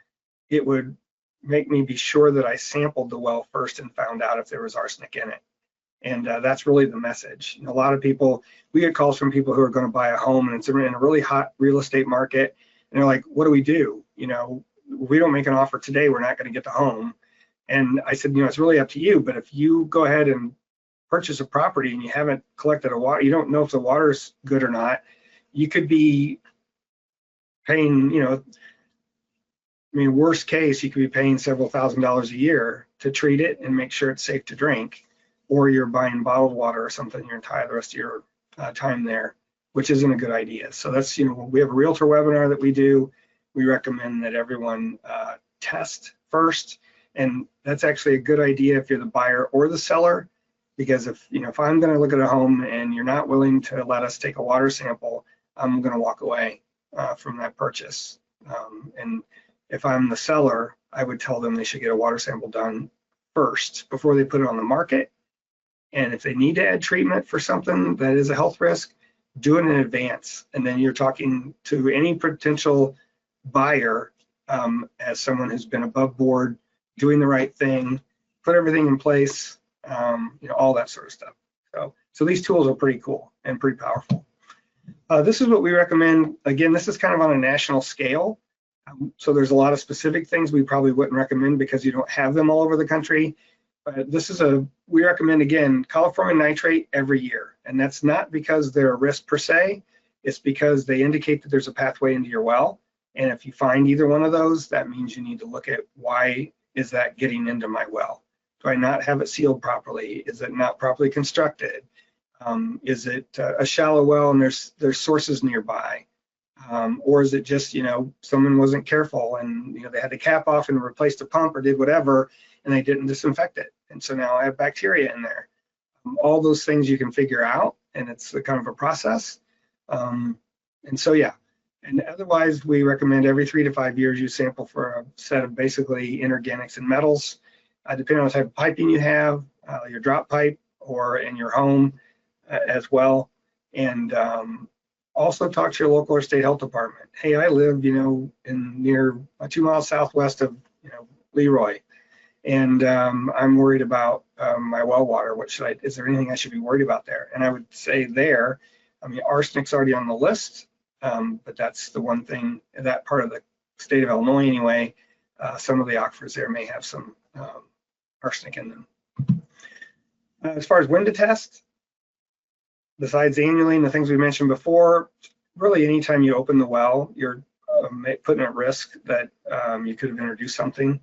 It would make me be sure that I sampled the well first and found out if there was arsenic in it. And that's really the message. You know, a lot of people, we get calls from people who are going to buy a home and it's in a really hot real estate market. And they're like, what do we do? You know, we don't make an offer today, we're not going to get the home. And I said, you know, it's really up to you. But if you go ahead and purchase a property and you haven't collected a water, you don't know if the water is good or not, you could be paying, you know, I mean, worst case, you could be paying several $1,000s a year to treat it and make sure it's safe to drink, or you're buying bottled water or something your entire the rest of your time there, which isn't a good idea. So that's, you know, we have a realtor webinar that we do. We recommend that everyone test first, and that's actually a good idea if you're the buyer or the seller, because if, you know, if I'm going to look at a home and you're not willing to let us take a water sample, I'm going to walk away from that purchase. And if I'm the seller, I would tell them they should get a water sample done first before they put it on the market. And if they need to add treatment for something that is a health risk, do it in advance. And then you're talking to any potential buyer as someone who's been above board, doing the right thing, put everything in place, you know, all that sort of stuff. So these tools are pretty cool and pretty powerful. This is what we recommend. Again, this is kind of on a national scale. So there's a lot of specific things we probably wouldn't recommend because you don't have them all over the country. But this is we recommend, again, coliform and nitrate every year. And that's not because they're a risk per se, it's because they indicate that there's a pathway into your well. And if you find either one of those, that means you need to look at why is that getting into my well? Do I not have it sealed properly? Is it not properly constructed? Is it a shallow well and there's sources nearby? Or is it just, you know, someone wasn't careful and, you know, they had the cap off and replaced the pump or did whatever and they didn't disinfect it. And so now I have bacteria in there. All those things you can figure out, and it's a kind of a process. And so, yeah. And otherwise, we recommend every 3 to 5 years you sample for a set of basically inorganics and metals, depending on the type of piping you have, your drop pipe or in your home as well. And also talk to your local or state health department. Hey, I live, in near 2 miles southwest of, Leroy, and I'm worried about my well water. Is there anything I should be worried about there? And I would say there, arsenic's already on the list, but that's the one thing, that part of the state of Illinois anyway, some of the aquifers there may have some arsenic in them. As far as when to test, besides annually and the things we mentioned before, really anytime you open the well, you're putting at risk that you could have introduced something.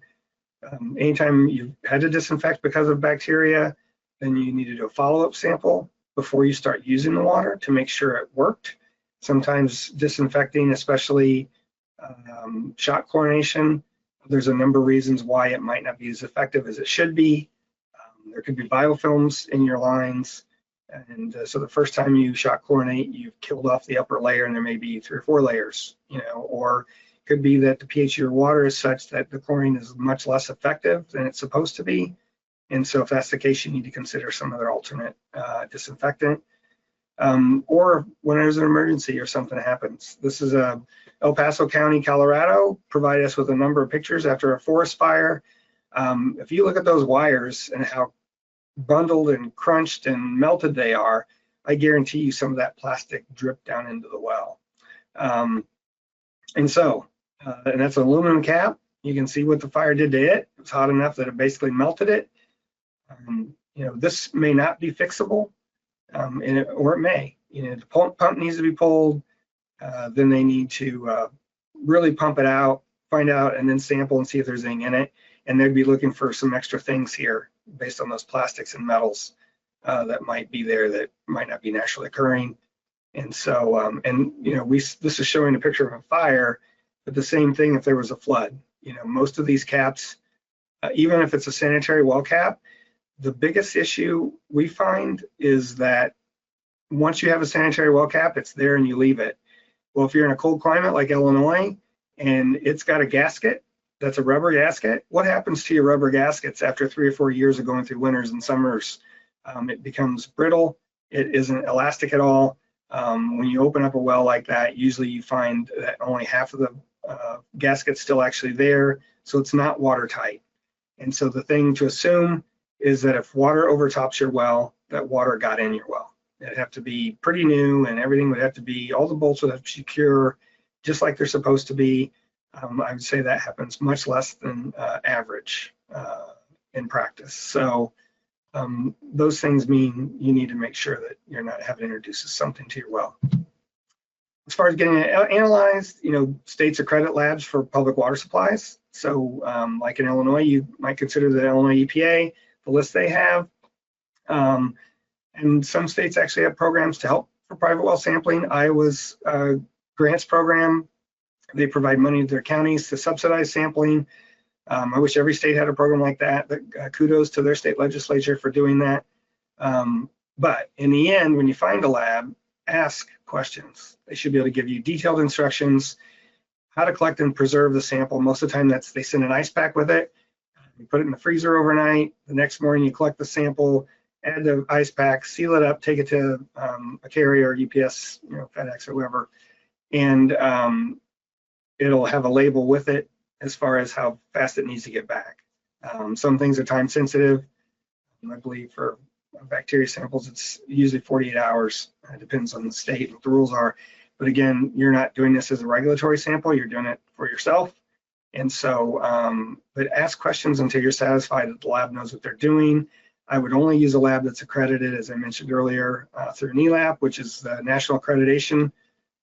Anytime you've had to disinfect because of bacteria, then you need to do a follow-up sample before you start using the water to make sure it worked. Sometimes disinfecting, especially shot chlorination, there's a number of reasons why it might not be as effective as it should be. There could be biofilms in your lines. And so the first time you shot chlorinate, you've killed off the upper layer, and there may be 3 or 4 layers, or it could be that the pH of your water is such that the chlorine is much less effective than it's supposed to be. And so if that's the case, you need to consider some other alternate disinfectant. Or when there's an emergency or something happens. This is El Paso County, Colorado, provided us with a number of pictures after a forest fire. If you look at those wires and how bundled and crunched and melted they are, I guarantee you some of that plastic dripped down into the well. And that's an aluminum cap. You can see what the fire did to it. It was hot enough that it basically melted it. This may not be fixable, or it may. The pump needs to be pulled. Then they need to really pump it out, find out, and then sample and see if there's anything in it. And they'd be looking for some extra things here based on those plastics and metals that might be there that might not be naturally occurring. And so, this is showing a picture of a fire, but the same thing if there was a flood. Most of these caps, even if it's a sanitary well cap, the biggest issue we find is that once you have a sanitary well cap, it's there and you leave it. Well, if you're in a cold climate like Illinois and it's got a gasket, that's a rubber gasket, what happens to your rubber gaskets after 3 or 4 years of going through winters and summers? It becomes brittle. It isn't elastic at all. When you open up a well like that, usually you find that only half of the gasket's still actually there, so it's not watertight. And so the thing to assume is that if water overtops your well, that water got in your well. It'd have to be pretty new, and everything would have to be, all the bolts would have to be secure, just like they're supposed to be. I would say that happens much less than average in practice. So those things mean you need to make sure that you're not having to introduce something to your well. As far as getting it analyzed, states accredit labs for public water supplies. So like in Illinois, you might consider the Illinois EPA, the list they have. And some states actually have programs to help for private well sampling. Iowa's grants program, they provide money to their counties to subsidize sampling. I wish every state had a program like that, but kudos to their state legislature for doing that. But in the end, when you find a lab, ask questions. They should be able to give you detailed instructions, how to collect and preserve the sample. Most of the time they send an ice pack with it. You put it in the freezer overnight. The next morning you collect the sample, add the ice pack, seal it up, take it to a carrier, UPS, FedEx or whoever, and it'll have a label with it as far as how fast it needs to get back. Some things are time sensitive. I believe for bacteria samples, it's usually 48 hours. It depends on the state and what the rules are. But again, you're not doing this as a regulatory sample, you're doing it for yourself. And so, but ask questions until you're satisfied that the lab knows what they're doing. I would only use a lab that's accredited, as I mentioned earlier, through NELAP, which is the national accreditation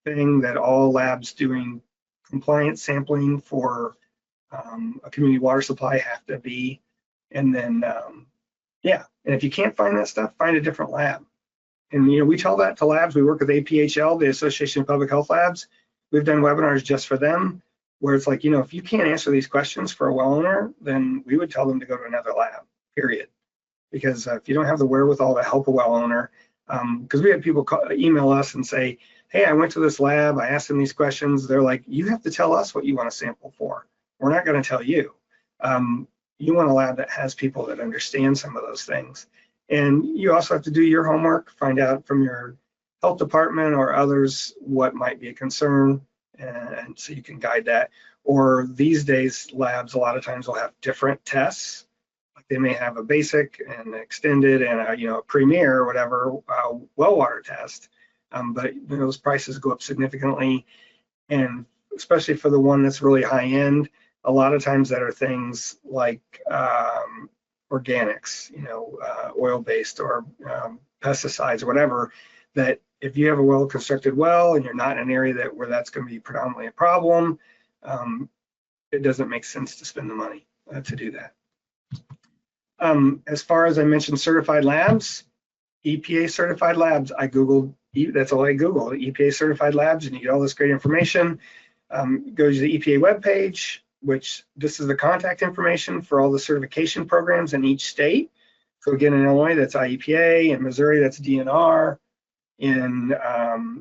thing that all labs doing compliance sampling for a community water supply have to be. And then, and if you can't find that stuff, find a different lab. And we tell that to labs. We work with APHL, the Association of Public Health Labs. We've done webinars just for them, where it's like, if you can't answer these questions for a well owner, then we would tell them to go to another lab, period. Because if you don't have the wherewithal to help a well owner, because we had people email us and say, hey, I went to this lab, I asked them these questions. They're like, you have to tell us what you want to sample for. We're not going to tell you. You want a lab that has people that understand some of those things. And you also have to do your homework, find out from your health department or others what might be a concern, and so you can guide that. Or these days, labs a lot of times will have different tests. Like they may have a basic and extended and a premier or whatever well water test, but those prices go up significantly, and especially for the one that's really high end, a lot of times that are things like organics, oil-based or pesticides or whatever, that if you have a well-constructed well and you're not in an area where that's going to be predominantly a problem, it doesn't make sense to spend the money to do that. As far as I mentioned, certified labs, EPA certified labs, I Googled, that's all I Googled, EPA certified labs, and you get all this great information. Go to the EPA webpage, which this is the contact information for all the certification programs in each state. So again, in Illinois, that's IEPA, in Missouri, that's DNR, in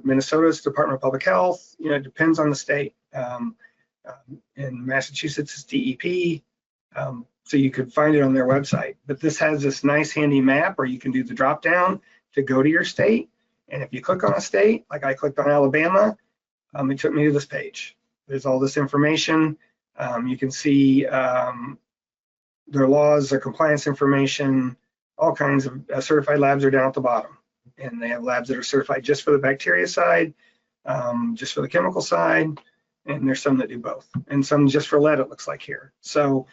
Minnesota, it's Department of Public Health, it depends on the state. In Massachusetts, it's DEP, so you could find it on their website. But this has this nice handy map where you can do the drop down to go to your state. And if you click on a state, like I clicked on Alabama, it took me to this page. There's all this information. You can see their laws, their compliance information, all kinds of certified labs are down at the bottom. And they have labs that are certified just for the bacteria side, just for the chemical side, and there's some that do both, and some just for lead, it looks like here. So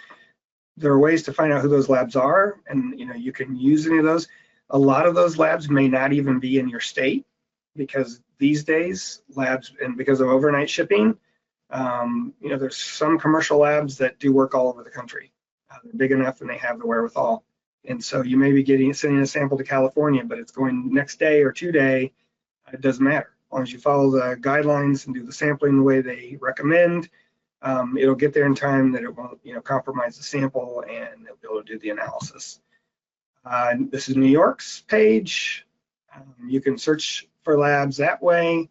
there are ways to find out who those labs are, and you can use any of those. A lot of those labs may not even be in your state, because these days labs, and because of overnight shipping, there's some commercial labs that do work all over the country. They're big enough and they have the wherewithal. And so you may be sending a sample to California, but it's going next day or 2 day. It doesn't matter. As long as you follow the guidelines and do the sampling the way they recommend, it'll get there in time that it won't, compromise the sample, and they'll be able to do the analysis. This is New York's page. You can search for labs that way.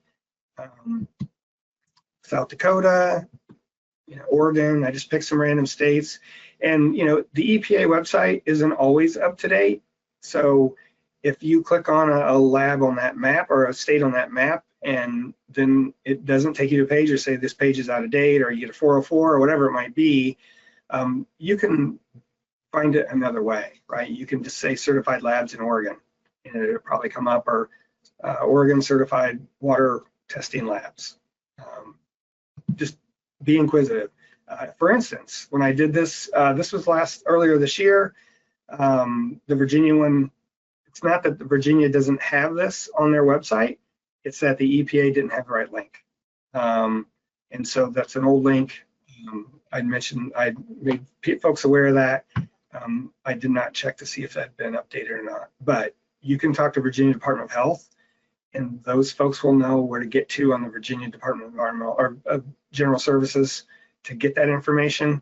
South Dakota, Oregon. I just picked some random states. And the EPA website isn't always up to date. So if you click on a lab on that map or a state on that map, and then it doesn't take you to a page or say this page is out of date, or you get a 404 or whatever it might be, you can find it another way, right? You can just say certified labs in Oregon, and it'll probably come up, or Oregon certified water testing labs. Just be inquisitive. For instance, when I did this, this was earlier this year, the Virginia one, it's not that the Virginia doesn't have this on their website, it's that the EPA didn't have the right link. And so that's an old link. I made folks aware of that. I did not check to see if that had been updated or not, but you can talk to Virginia Department of Health, and those folks will know where to get to on the Virginia Department of Environmental or General Services to get that information.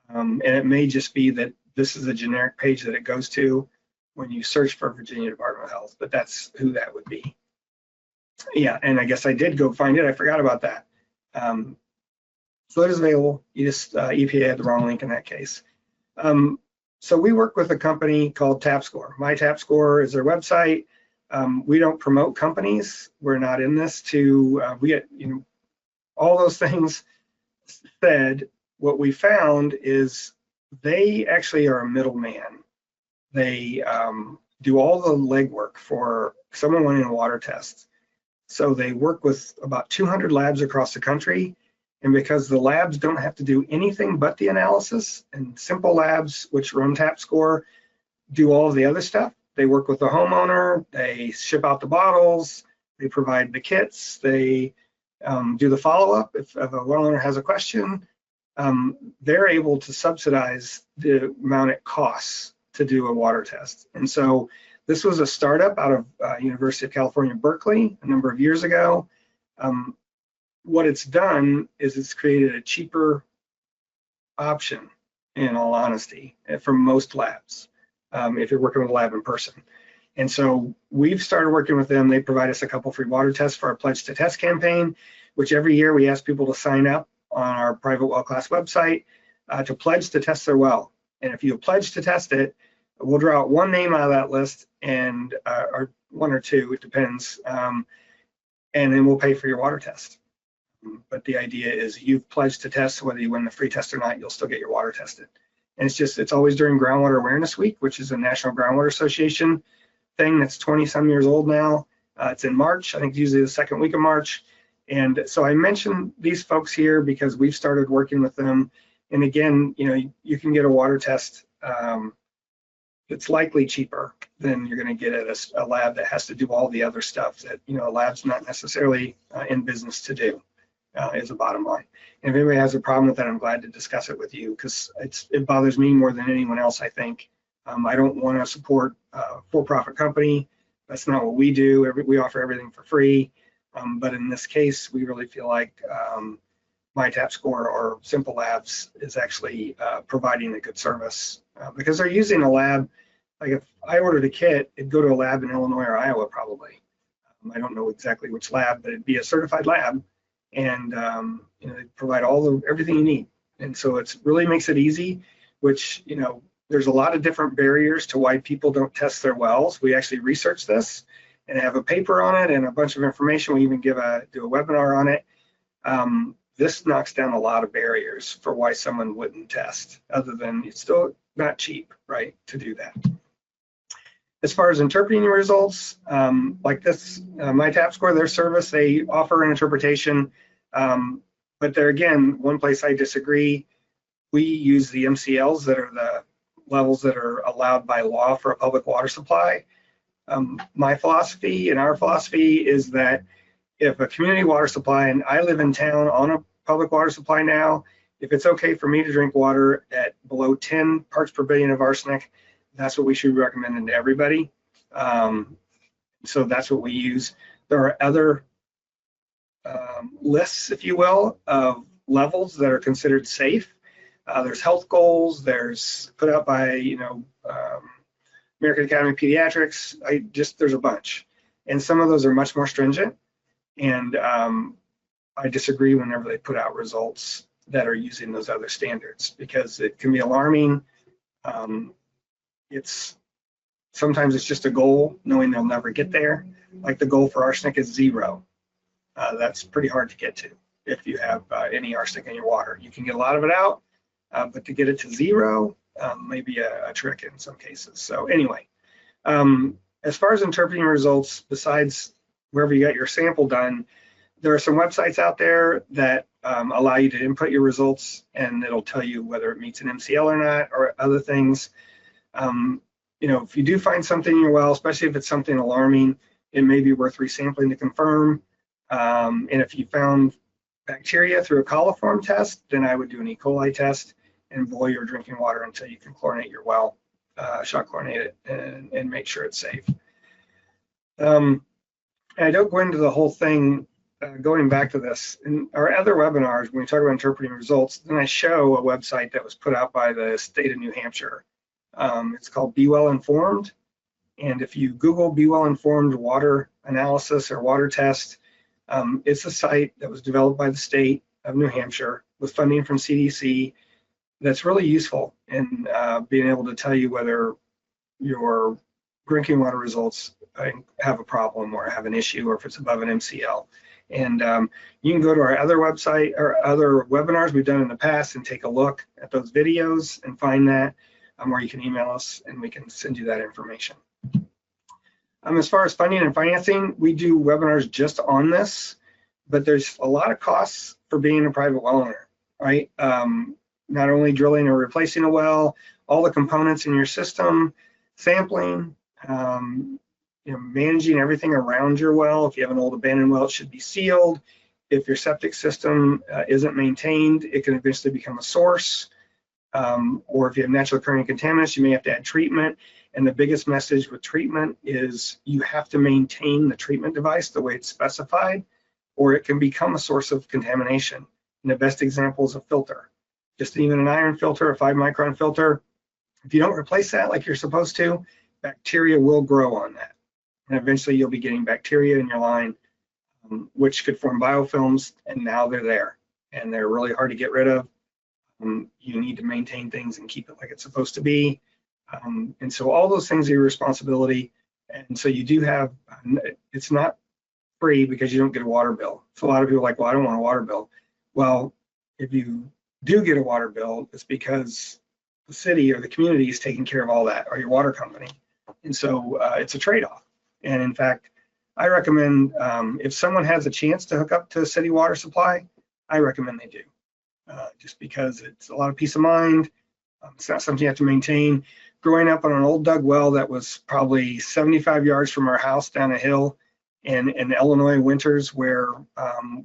And it may just be that this is a generic page that it goes to when you search for Virginia Department of Health, but that's who that would be. Yeah, and I guess I did go find it. I forgot about that. So it is available. You just, EPA had the wrong link in that case. So we work with a company called TapScore. MyTapScore is their website. We don't promote companies. We're not in this to, we get, all those things said. What we found is they actually are a middleman. They do all the legwork for someone wanting a water test. So they work with about 200 labs across the country. And because the labs don't have to do anything but the analysis, and Simple Labs, which run TapScore, do all of the other stuff. They work with the homeowner, they ship out the bottles, they provide the kits, they do the follow-up if a well owner has a question. They're able to subsidize the amount it costs to do a water test. And so this was a startup out of University of California, Berkeley, a number of years ago. What it's done is it's created a cheaper option, in all honesty, for most labs, if you're working with a lab in person. And so we've started working with them. They provide us a couple free water tests for our Pledge to Test campaign, which every year we ask people to sign up on our private well class website to pledge to test their well. And if you pledge to test it, we'll draw out one name out of that list, and or one or two, it depends, and then we'll pay for your water test. But the idea is you've pledged to test, whether you win the free test or not, you'll still get your water tested. And it's always during Groundwater Awareness Week, which is a National Groundwater Association thing that's 20-some years old now. It's in March, I think usually the second week of March. And so I mentioned these folks here because we've started working with them. And again, you can get a water test. It's likely cheaper than you're going to get at a lab that has to do all the other stuff that a lab's not necessarily in business to do. Is the bottom line. And if anybody has a problem with that, I'm glad to discuss it with you, because it bothers me more than anyone else, I think. I don't want to support a for-profit company. That's not what we do. We offer everything for free. But in this case, we really feel like MyTapScore or Simple Labs is actually providing a good service because they're using a lab. Like if I ordered a kit, it'd go to a lab in Illinois or Iowa probably. I don't know exactly which lab, but it'd be a certified lab, and they provide everything you need. And so it really makes it easy, which there's a lot of different barriers to why people don't test their wells. We actually researched this and have a paper on it and a bunch of information. We even do a webinar on it. This knocks down a lot of barriers for why someone wouldn't test, other than it's still not cheap, right, to do that. As far as interpreting your results, like this, MyTapScore, their service, they offer an interpretation, but there again, one place I disagree. We use the MCLs that are the levels that are allowed by law for a public water supply. My philosophy and our philosophy is that if a community water supply, and I live in town on a public water supply now, if it's okay for me to drink water at below 10 parts per billion of arsenic, that's what we should be recommending to everybody. So that's what we use. There are other lists, if you will, of levels that are considered safe. There's health goals. There's put out by American Academy of Pediatrics. There's a bunch, and some of those are much more stringent. And I disagree whenever they put out results that are using those other standards, because it can be alarming. Sometimes it's just a goal, knowing they'll never get there. Like the goal for arsenic is 0. That's pretty hard to get to if you have any arsenic in your water. You can get a lot of it out, but to get it to 0 may be a trick in some cases. So anyway, as far as interpreting results, besides wherever you got your sample done, there are some websites out there that allow you to input your results, and it'll tell you whether it meets an MCL or not, or other things. If you do find something in your well, especially if it's something alarming, it may be worth resampling to confirm. And if you found bacteria through a coliform test, then I would do an E. coli test and boil your drinking water until you can chlorinate your well, shock chlorinate it, and make sure it's safe. And I don't go into the whole thing. Going back to this, in our other webinars, when we talk about interpreting results, then I show a website that was put out by the state of New Hampshire. It's called Be Well Informed. And if you Google Be Well Informed water analysis or water test, it's a site that was developed by the state of New Hampshire with funding from CDC that's really useful in being able to tell you whether your drinking water results have a problem or have an issue, or if it's above an MCL. And you can go to our other website or other webinars we've done in the past and take a look at those videos and find that, or you can email us and we can send you that information. As far as funding and financing, we do webinars just on this, but there's a lot of costs for being a private well owner, right? Not only drilling or replacing a well, all the components in your system, sampling, managing everything around your well. If you have an old abandoned well, it should be sealed. If your septic system isn't maintained, it can eventually become a source. Or if you have naturally occurring contaminants, you may have to add treatment. And the biggest message with treatment is you have to maintain the treatment device the way it's specified, or it can become a source of contamination. And the best example is a filter. Just even an iron filter, a 5-micron filter, if you don't replace that like you're supposed to, bacteria will grow on that. And eventually you'll be getting bacteria in your line, which could form biofilms, and now they're there. And they're really hard to get rid of. You need to maintain things and keep it like it's supposed to be. And so all those things are your responsibility. And so you do have, it's not free because you don't get a water bill. So a lot of people are like, well, I don't want a water bill. Well, if you do get a water bill, it's because the city or the community is taking care of all that, or your water company. And so it's a trade-off. And in fact, I recommend if someone has a chance to hook up to a city water supply, I recommend they do, just because it's a lot of peace of mind. It's not something you have to maintain. Growing up on an old dug well that was probably 75 yards from our house down a hill in Illinois winters where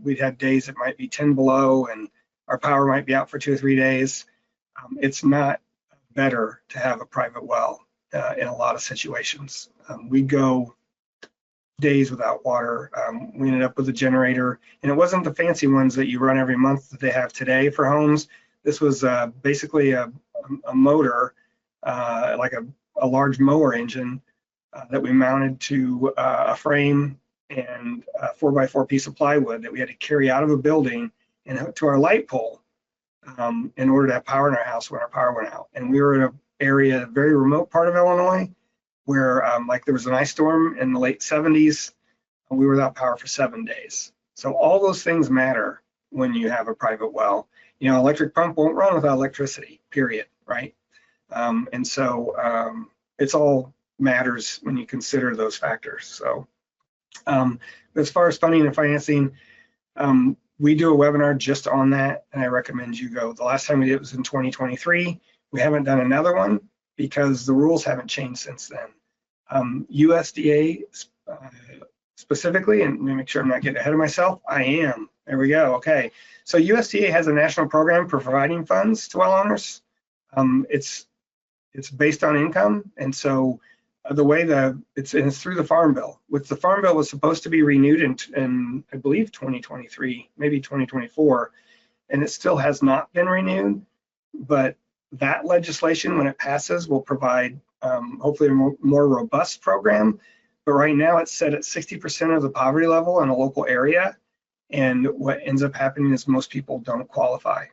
we'd have days that might be 10 below and our power might be out for 2 or 3 days. It's not better to have a private well in a lot of situations. We go days without water. We ended up with a generator, and it wasn't the fancy ones that you run every month that they have today for homes. This was basically a motor, like a large mower engine that we mounted to a frame and a 4x4 piece of plywood that we had to carry out of a building and to our light pole in order to have power in our house when our power went out. And we were in an area, a very remote part of Illinois, where like there was an ice storm in the late 70s, and we were without power for 7 days. So all those things matter when you have a private well. You know, electric pump won't run without electricity, period, right? And so it's all matters when you consider those factors. So as far as funding and financing, we do a webinar just on that, and I recommend you go. The last time we did it was in 2023. We haven't done another one because the rules haven't changed since then. USDA specifically, and let me make sure I'm not getting ahead of myself. I am. There we go. Okay. So USDA has a national program for providing funds to well owners. It's based on income, and so the way it's through the Farm Bill, which the Farm Bill was supposed to be renewed in I believe 2023, maybe 2024, and it still has not been renewed. But that legislation, when it passes, will provide hopefully a more robust program. But right now it's set at 60% of the poverty level in a local area. And what ends up happening is most people don't qualify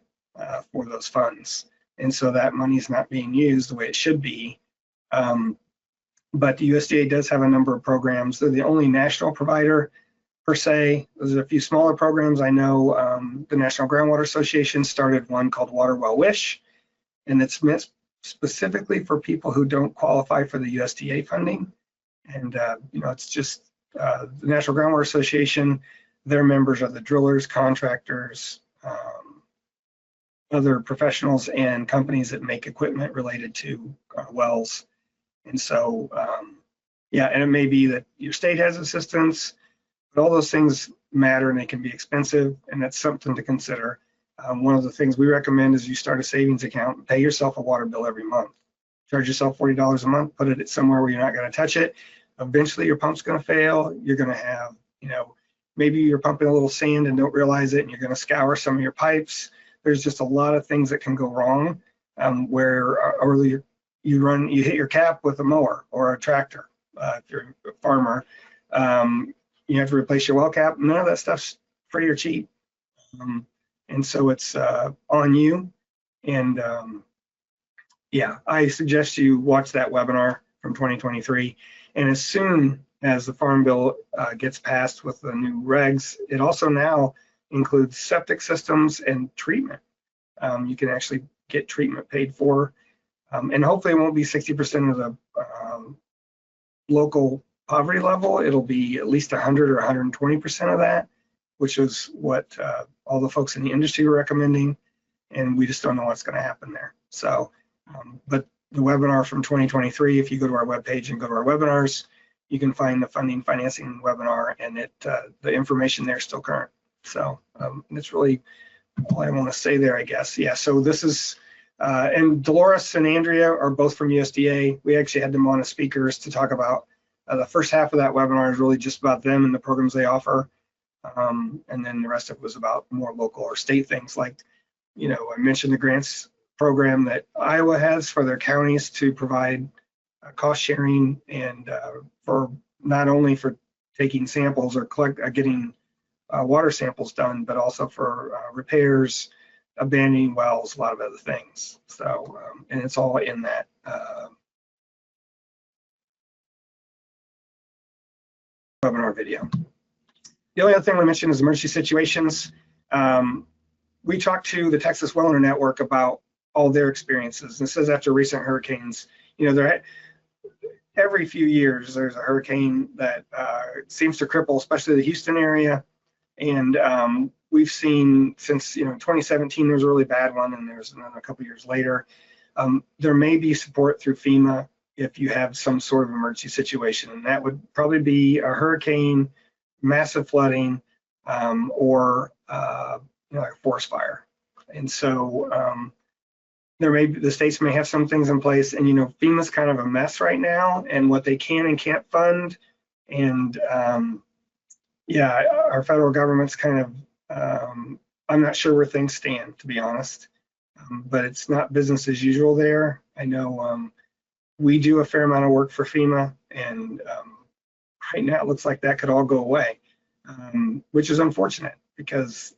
for those funds. And so that money is not being used the way it should be. But the USDA does have a number of programs. They're the only national provider per se. There's a few smaller programs. I know the National Groundwater Association started one called Water Well Wish, and it's meant specifically for people who don't qualify for the USDA funding. And you know, it's just the National Groundwater Association. Their members are the drillers, contractors, other professionals, and companies that make equipment related to wells. And so, yeah, and it may be that your state has assistance, but all those things matter and they can be expensive, and that's something to consider. One of the things we recommend is you start a savings account, pay yourself a water bill every month. Charge yourself $40 a month, put it somewhere where you're not going to touch it. Eventually your pump's going to fail. You're going to have, you know, maybe you're pumping a little sand and don't realize it, and you're going to scour some of your pipes. There's just a lot of things that can go wrong where you hit your cap with a mower or a tractor. If you're a farmer, you have to replace your well cap. None of that stuff's free or cheap. And so it's on you. And yeah, I suggest you watch that webinar from 2023. And as soon as the Farm Bill gets passed with the new regs, it also now includes septic systems and treatment. You can actually get treatment paid for. And hopefully it won't be 60% of the local poverty level. It'll be at least 100 or 120% of that, which is what all the folks in the industry are recommending. And we just don't know what's going to happen there. So, but the webinar from 2023, if you go to our webpage and go to our webinars, you can find the funding financing webinar, and the information there is still current. So that's really all I want to say there, I guess. Yeah, so this is, and Dolores and Andrea are both from USDA. We actually had them on as speakers to talk about the first half of that webinar is really just about them and the programs they offer. And then the rest of it was about more local or state things like, you know, I mentioned the grants program that Iowa has for their counties to provide cost sharing and for not only for taking samples or getting water samples done, but also for repairs, abandoning wells, a lot of other things. So, and it's all in that webinar video. The only other thing we mentioned is emergency situations. We talked to the Texas Well Owner Network about all their experiences. This is after recent hurricanes. You know, every few years there's a hurricane that seems to cripple, especially the Houston area. And we've seen since 2017 there was a really bad one, and there's another a couple years later. There may be support through FEMA if you have some sort of emergency situation, and that would probably be a hurricane, massive flooding, or like a forest fire. And so the states may have some things in place, and FEMA's kind of a mess right now, and what they can and can't fund, and yeah, our federal government's kind of I'm not sure where things stand, to be honest, but it's not business as usual there. I know we do a fair amount of work for FEMA, and right now it looks like that could all go away, which is unfortunate because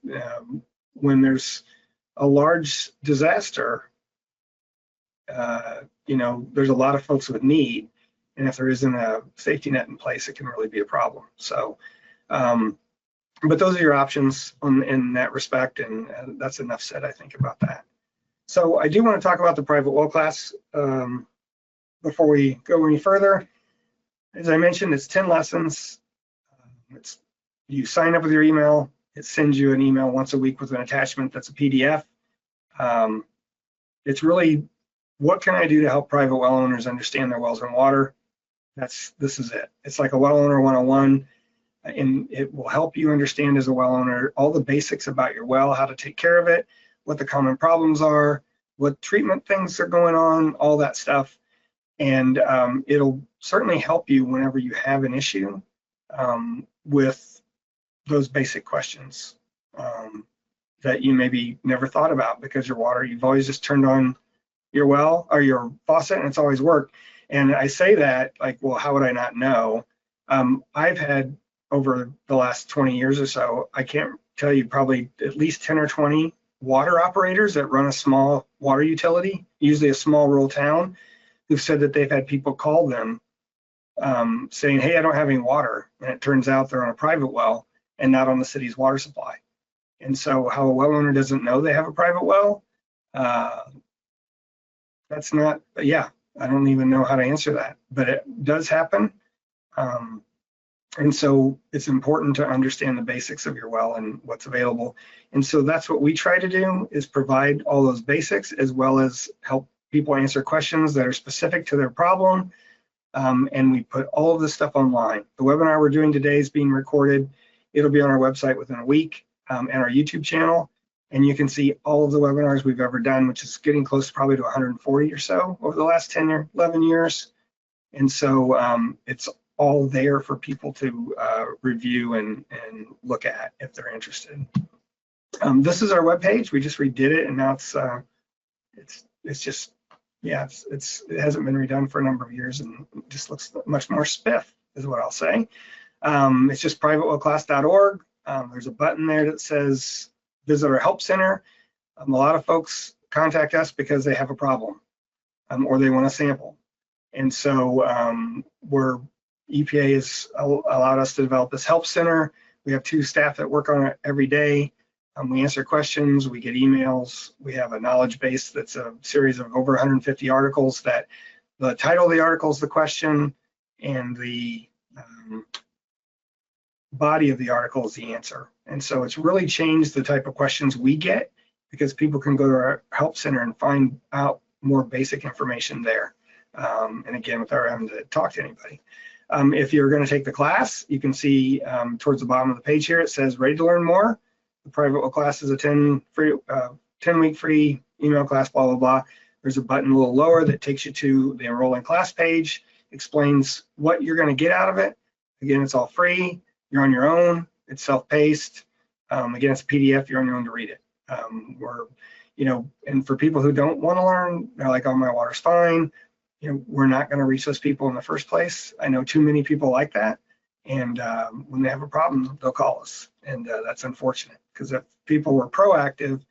when there's a large disaster, there's a lot of folks with need, and if there isn't a safety net in place, it can really be a problem. So, but those are your options in that respect, and that's enough said, I think, about that. So I do want to talk about the private well class before we go any further. As I mentioned, it's 10 lessons. You sign up with your email. It sends you an email once a week with an attachment that's a PDF. It's really, what can I do to help private well owners understand their wells and water? This is it. It's like a well owner 101, and it will help you understand as a well owner all the basics about your well, how to take care of it, what the common problems are, what treatment things are going on, all that stuff. And it'll certainly help you whenever you have an issue with those basic questions that you maybe never thought about, because your water, you've always just turned on your well or your faucet and it's always worked. And I say that like, well, how would I not know? I've had, over the last 20 years or so, I can't tell you, probably at least 10 or 20 water operators that run a small water utility, usually a small rural town, who've said that they've had people call them saying, hey, I don't have any water. And it turns out they're on a private well and not on the city's water supply. And so how a well owner doesn't know they have a private well, that's not, yeah, I don't even know how to answer that, but it does happen. And so it's important to understand the basics of your well and what's available. And so that's what we try to do, is provide all those basics, as well as help people answer questions that are specific to their problem. And we put all of this stuff online. The webinar we're doing today is being recorded. It'll be on our website within a week, and our YouTube channel. And you can see all of the webinars we've ever done, which is getting close probably to 140 or so over the last 10 or 11 years. And so it's all there for people to review and look at if they're interested. This is our webpage. We just redid it, and now it's just, yeah, it hasn't been redone for a number of years, and it just looks much more spiff, is what I'll say. It's just privatewellclass.org. There's a button there that says visit our help center. A lot of folks contact us because they have a problem or they want a sample. And so EPA has allowed us to develop this help center. We have 2 staff that work on it every day. We answer questions, we get emails, we have a knowledge base that's a series of over 150 articles that the title of the article is the question, and the body of the article is the answer. And so it's really changed the type of questions we get, because people can go to our help center and find out more basic information there. And again, without having to talk to anybody. If you're going to take the class, you can see towards the bottom of the page here, it says ready to learn more. The private well class is a 10-week free email class, blah, blah, blah. There's a button a little lower that takes you to the enroll in class page, explains what you're going to get out of it. Again, it's all free. You're on your own. It's self-paced. Again, it's a PDF. You're on your own to read it. And for people who don't want to learn, they're like, oh, my water's fine. We're not going to reach those people in the first place. I know too many people like that. And when they have a problem, they'll call us. And that's unfortunate, because if people were proactive,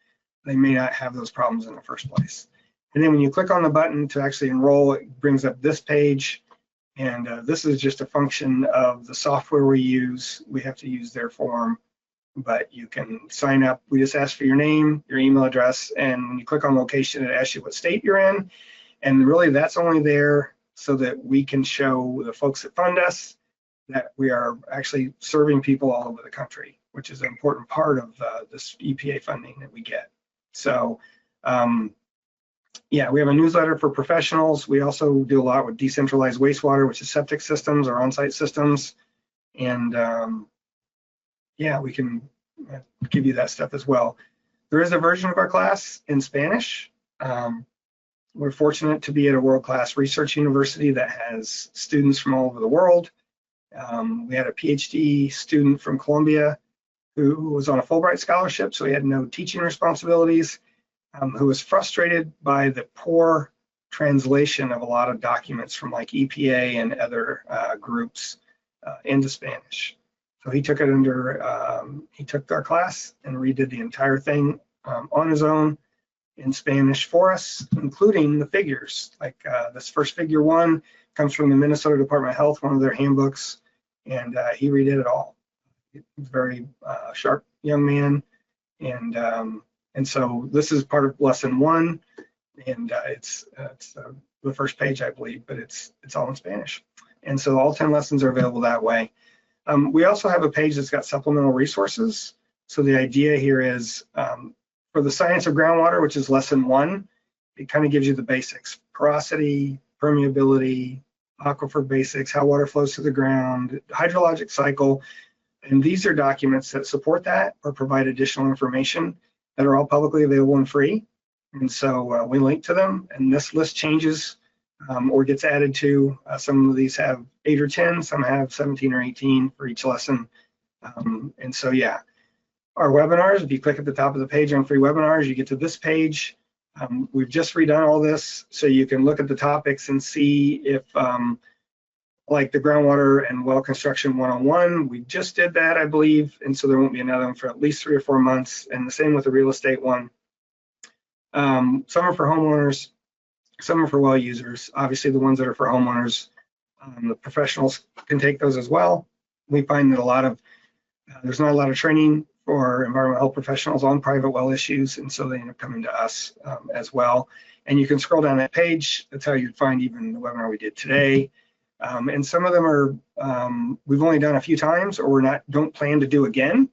they may not have those problems in the first place. And then when you click on the button to actually enroll, it brings up this page. And this is just a function of the software we use. We have to use their form, but you can sign up. We just ask for your name, your email address, and when you click on location, it asks you what state you're in. And really that's only there so that we can show the folks that fund us that we are actually serving people all over the country, which is an important part of this EPA funding that we get. So yeah, we have a newsletter for professionals. We also do a lot with decentralized wastewater, which is septic systems or on-site systems. And yeah, we can give you that stuff as well. There is a version of our class in Spanish. We're fortunate to be at a world-class research university that has students from all over the world. We had a PhD student from Colombia who was on a Fulbright scholarship, so he had no teaching responsibilities, who was frustrated by the poor translation of a lot of documents from like EPA and other groups into Spanish. So he took it under, he took our class and redid the entire thing on his own in Spanish for us, including the figures. Like this first figure 1 comes from the Minnesota Department of Health, one of their handbooks, and he redid it all. He's a very sharp young man, and so this is part of lesson 1, and it's the first page, I believe, but it's all in Spanish. And so all 10 lessons are available that way. We also have a page that's got supplemental resources. So the idea here is for the science of groundwater, which is lesson 1, it kind of gives you the basics: porosity, permeability, aquifer basics, how water flows through the ground, hydrologic cycle. And these are documents that support that or provide additional information that are all publicly available and free. And so we link to them, and this list changes or gets added to. Some of these have 8 or 10, some have 17 or 18 for each lesson. And so, yeah, our webinars, if you click at the top of the page on free webinars, you get to this page. We've just redone all this, so you can look at the topics and see if, like the groundwater and well construction 101, we just did that, I believe, and so there won't be another one for at least 3 or 4 months, and the same with the real estate one. Some are for homeowners, some are for well users. Obviously, the ones that are for homeowners, the professionals can take those as well. We find that there's not a lot of training for environmental health professionals on private well issues, and so they end up coming to us as well. And you can scroll down that page. That's how you'd find even the webinar we did today. And some of them are we've only done a few times, or don't plan to do again.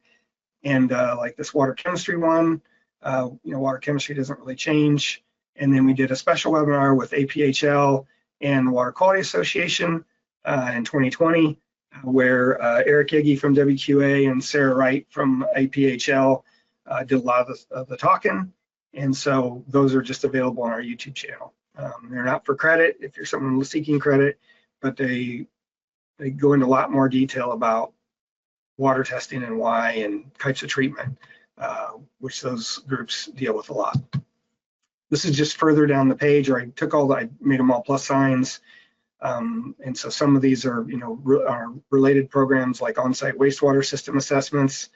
And like this water chemistry one, water chemistry doesn't really change. And then we did a special webinar with APHL and the Water Quality Association in 2020, where Eric Iggy from WQA and Sarah Wright from APHL did a lot of the talking. And so those are just available on our YouTube channel. They're not for credit if you're someone seeking credit, but they go into a lot more detail about water testing and why and types of treatment, which those groups deal with a lot. This is just further down the page, or I made them all plus signs. And so some of these are, are related programs like on-site wastewater system assessments.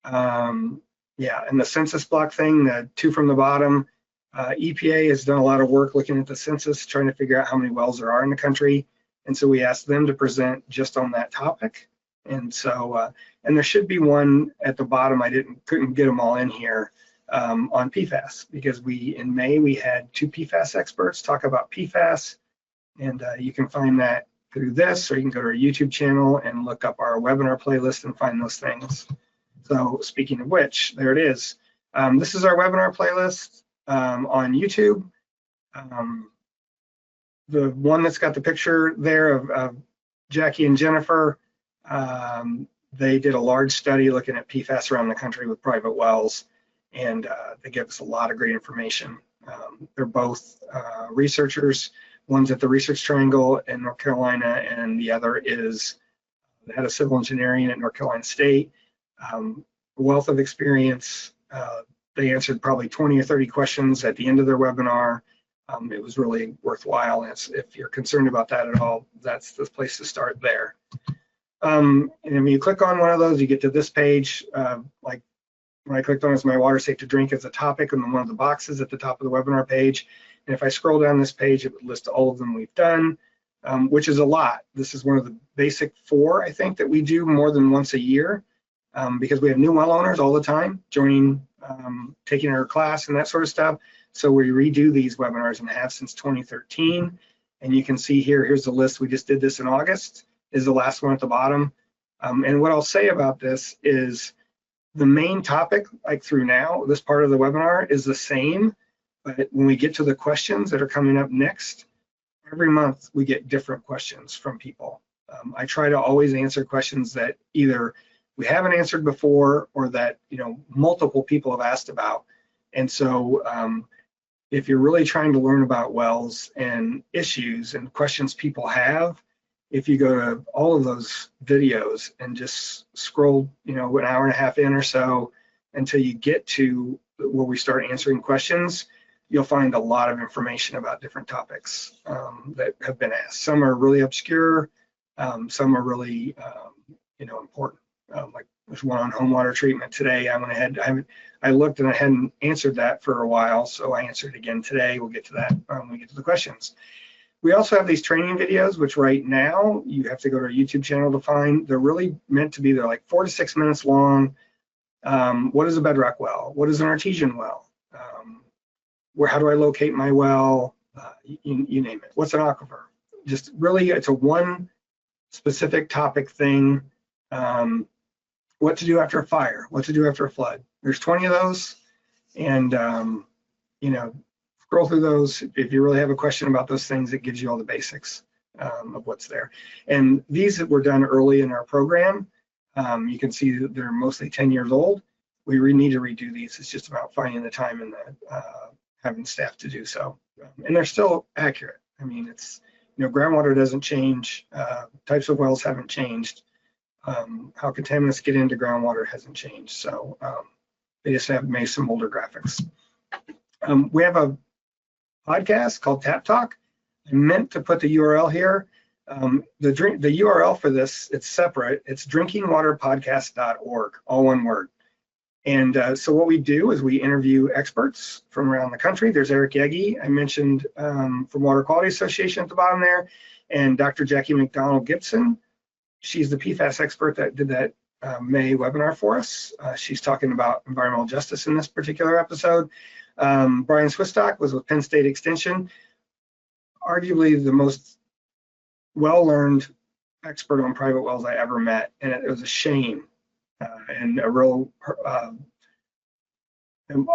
Yeah, and the census block thing, the 2 from the bottom, EPA has done a lot of work looking at the census, trying to figure out how many wells there are in the country. And so we asked them to present just on that topic. And so, and there should be one at the bottom. Couldn't get them all in here on PFAS, because in May we had 2 PFAS experts talk about PFAS. And you can find that through this, or you can go to our YouTube channel and look up our webinar playlist and find those things. So speaking of which, there it is. This is our webinar playlist on YouTube. The one that's got the picture there of Jackie and Jennifer, they did a large study looking at PFAS around the country with private wells, and they give us a lot of great information. They're both researchers. One's at the Research Triangle in North Carolina, and the other is the head of civil engineering at North Carolina State. Wealth of experience. They answered probably 20 or 30 questions at the end of their webinar. It was really worthwhile. And if you're concerned about that at all, that's the place to start there. And when you click on one of those, you get to this page. Like when I clicked on is my water safe to drink as a topic in one of the boxes at the top of the webinar page. And if I scroll down this page, it would list all of them we've done. which is a lot. This is one of the basic 4, I think, that we do more than once a year, because we have new well owners all the time joining, taking our class and that sort of stuff. So we redo these webinars and have since 2013. And you can see here, here's the list. We just did this in August, is the last one at the bottom. And what I'll say about this is the main topic, like through now, this part of the webinar is the same, but when we get to the questions that are coming up next, every month we get different questions from people. I try to always answer questions that either we haven't answered before or that, you know, multiple people have asked about. And so if you're really trying to learn about wells and issues and questions people have, if you go to all of those videos and just scroll, you know, an hour and a half in or so until you get to where we start answering questions, you'll find a lot of information about different topics that have been asked. Some are really obscure, some are really, you know, important. Like there's one on home water treatment today. I went ahead, I looked and I hadn't answered that for a while, so I answered it again today. We'll get to that when we get to the questions. We also have these training videos, which right now you have to go to our YouTube channel to find. They're really meant to be, they're like 4 to 6 minutes long. What is a bedrock well? What is an artesian well? How do I locate my well? You name it. What's an aquifer? Just really, it's a one specific topic thing. What to do after a fire? What to do after a flood? There's 20 of those, and you know, scroll through those. If you really have a question about those things, it gives you all the basics of what's there. And these were done early in our program. You can see that they're mostly 10 years old. We need to redo these. It's just about finding the time and having staff to do so. And they're still accurate. I mean, it's, you know, groundwater doesn't change. Types of wells haven't changed. How contaminants get into groundwater hasn't changed. So they just have made some older graphics. We have a podcast called Tap Talk. I meant to put the URL here. The URL for this, it's separate. It's drinkingwaterpodcast.org, all one word. And so what we do is we interview experts from around the country. There's Eric Yegi, I mentioned, from Water Quality Association at the bottom there, and Dr. Jackie McDonald Gibson. She's the PFAS expert that did that May webinar for us. She's talking about environmental justice in this particular episode. Brian Swistock was with Penn State Extension, arguably the most well-learned expert on private wells I ever met, and it was a shame and a real,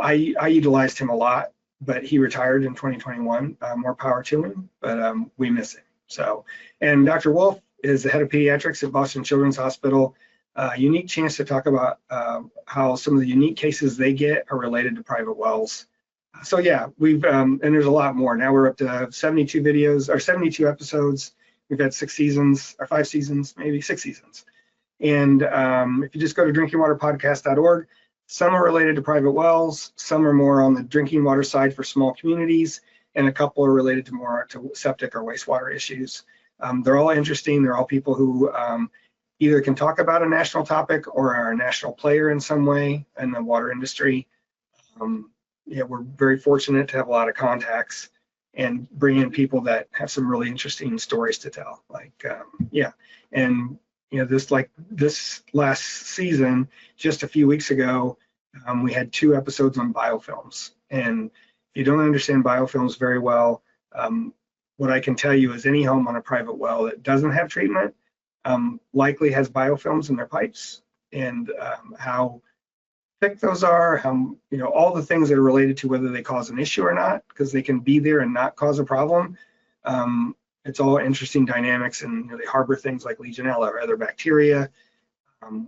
I utilized him a lot, but he retired in 2021, more power to him, but we miss him. So, and Dr. Wolf is the head of pediatrics at Boston Children's Hospital. Unique chance to talk about how some of the unique cases they get are related to private wells. So yeah, we've, and there's a lot more. Now we're up to 72 videos, or 72 episodes. We've had 6 seasons, or 5 seasons, maybe 6 seasons. And if you just go to drinkingwaterpodcast.org, some are related to private wells, some are more on the drinking water side for small communities, and a couple are related to more to septic or wastewater issues. They're all interesting. They're all people who either can talk about a national topic or are a national player in some way in the water industry. Yeah, we're very fortunate to have a lot of contacts and bring in people that have some really interesting stories to tell. Like, yeah, and you know, this last season, just a few weeks ago, we had 2 episodes on biofilms. And if you don't understand biofilms very well, what I can tell you is any home on a private well that doesn't have treatment likely has biofilms in their pipes, and how thick those are, how, you know, all the things that are related to whether they cause an issue or not, because they can be there and not cause a problem. It's all interesting dynamics, and you know, they harbor things like Legionella or other bacteria.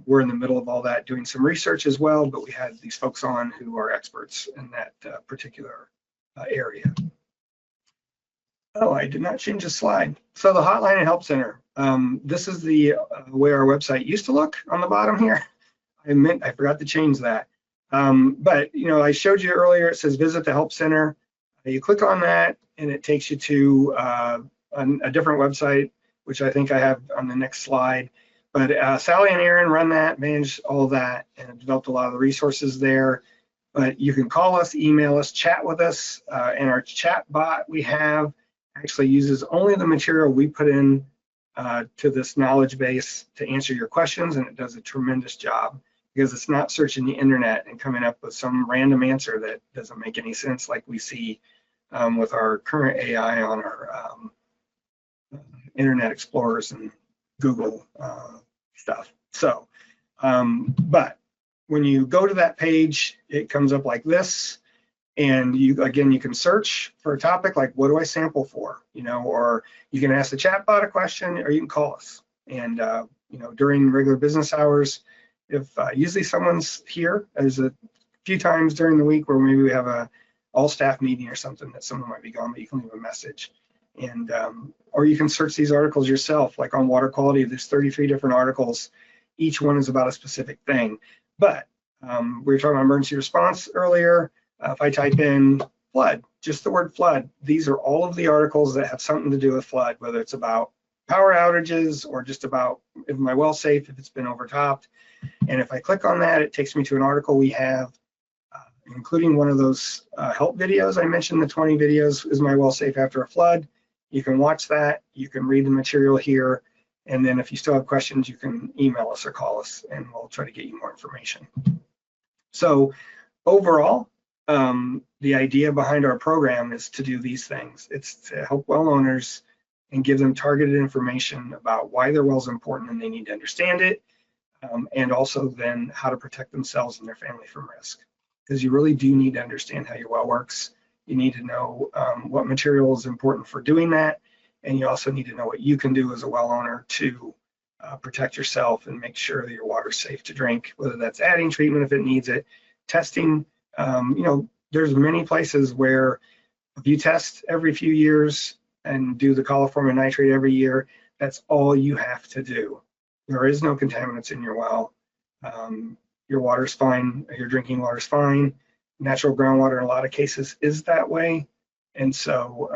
We're in the middle of all that doing some research as well, but we had these folks on who are experts in that particular area. Oh, I did not change the slide. So the hotline and help center. This is the way our website used to look on the bottom here. I forgot to change that. But you know, I showed you earlier, it says visit the help center. You click on that and it takes you to a different website, which I think I have on the next slide. But Sally and Aaron run that, manage all of that, and have developed a lot of the resources there. But you can call us, email us, chat with us, and our chat bot we have actually uses only the material we put in to this knowledge base to answer your questions, and it does a tremendous job because it's not searching the internet and coming up with some random answer that doesn't make any sense like we see with our current AI on our Internet Explorers and Google stuff. So, but when you go to that page, it comes up like this. And you can search for a topic like, what do I sample for? Or you can ask the chatbot a question, or you can call us. And during regular business hours, if usually someone's here, there's a few times during the week where maybe we have a all staff meeting or something that someone might be gone, but you can leave a message. And or you can search these articles yourself, like on water quality. There's 33 different articles. Each one is about a specific thing. But we were talking about emergency response earlier. If I type in flood, just the word flood, these are all of the articles that have something to do with flood, whether it's about power outages or just about if my well's safe, if it's been overtopped. And if I click on that, it takes me to an article we have, including one of those help videos. I mentioned the 20 videos, is my well safe after a flood? You can watch that, you can read the material here, and then if you still have questions, you can email us or call us, and we'll try to get you more information. So overall, the idea behind our program is to do these things. It's to help well owners and give them targeted information about why their well is important and they need to understand it, and also then how to protect themselves and their family from risk. Because you really do need to understand how your well works. You need to know what material is important for doing that, and you also need to know what you can do as a well owner to protect yourself and make sure that your water is safe to drink, whether that's adding treatment if it needs it, testing. There's many places where if you test every few years and do the coliform and nitrate every year, that's all you have to do. There is no contaminants in your well. Your water's fine, your drinking water's fine. Natural groundwater in a lot of cases is that way. And so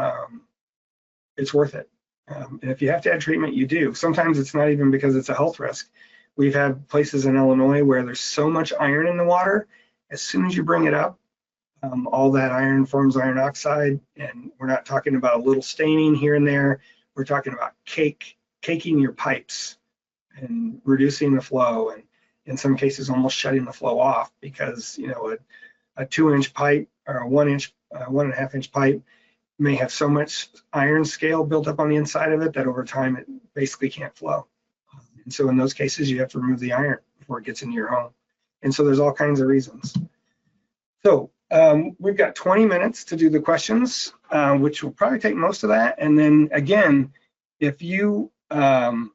it's worth it. And if you have to add treatment, you do. Sometimes it's not even because it's a health risk. We've had places in Illinois where there's so much iron in the water, as soon as you bring it up, all that iron forms iron oxide, and we're not talking about a little staining here and there. We're talking about caking your pipes and reducing the flow, and in some cases almost shutting the flow off because a 2-inch pipe or a 1-inch, 1.5-inch pipe may have so much iron scale built up on the inside of it that over time it basically can't flow. And so in those cases, you have to remove the iron before it gets into your home. And so there's all kinds of reasons. So we've got 20 minutes to do the questions, which will probably take most of that. And then again, if you have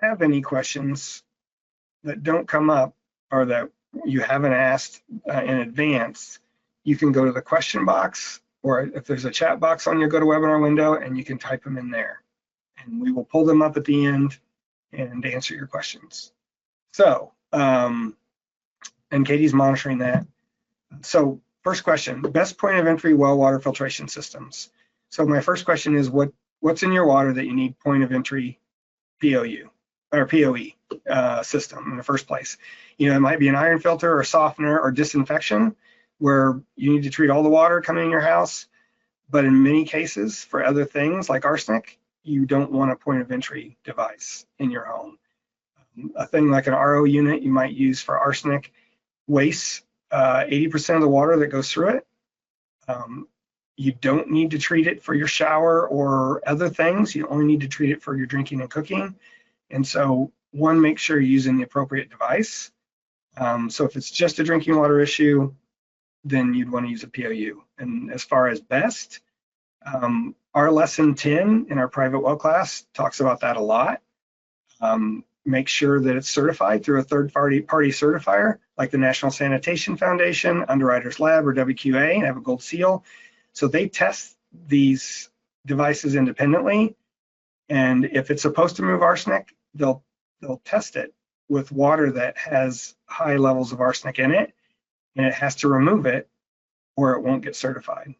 any questions that don't come up or that you haven't asked in advance, you can go to the question box, or if there's a chat box on your GoToWebinar window, and you can type them in there. And we will pull them up at the end and answer your questions. So, and Katie's monitoring that. So first question, best point of entry well water filtration systems. So my first question is what's in your water that you need point of entry POU or POE system in the first place? It might be an iron filter or softener or disinfection where you need to treat all the water coming in your house. But in many cases for other things like arsenic, you don't want a point of entry device in your home. A thing like an RO unit you might use for arsenic wastes 80% of the water that goes through it. You don't need to treat it for your shower or other things. You only need to treat it for your drinking and cooking. And so one, make sure you're using the appropriate device. So if it's just a drinking water issue, then you'd want to use a POU. And as far as best, our lesson 10 in our private well class talks about that a lot. Make sure that it's certified through a third-party certifier, like the National Sanitation Foundation, Underwriters Lab, or WQA, and have a gold seal. So they test these devices independently, and if it's supposed to remove arsenic, they'll test it with water that has high levels of arsenic in it, and it has to remove it or it won't get certified.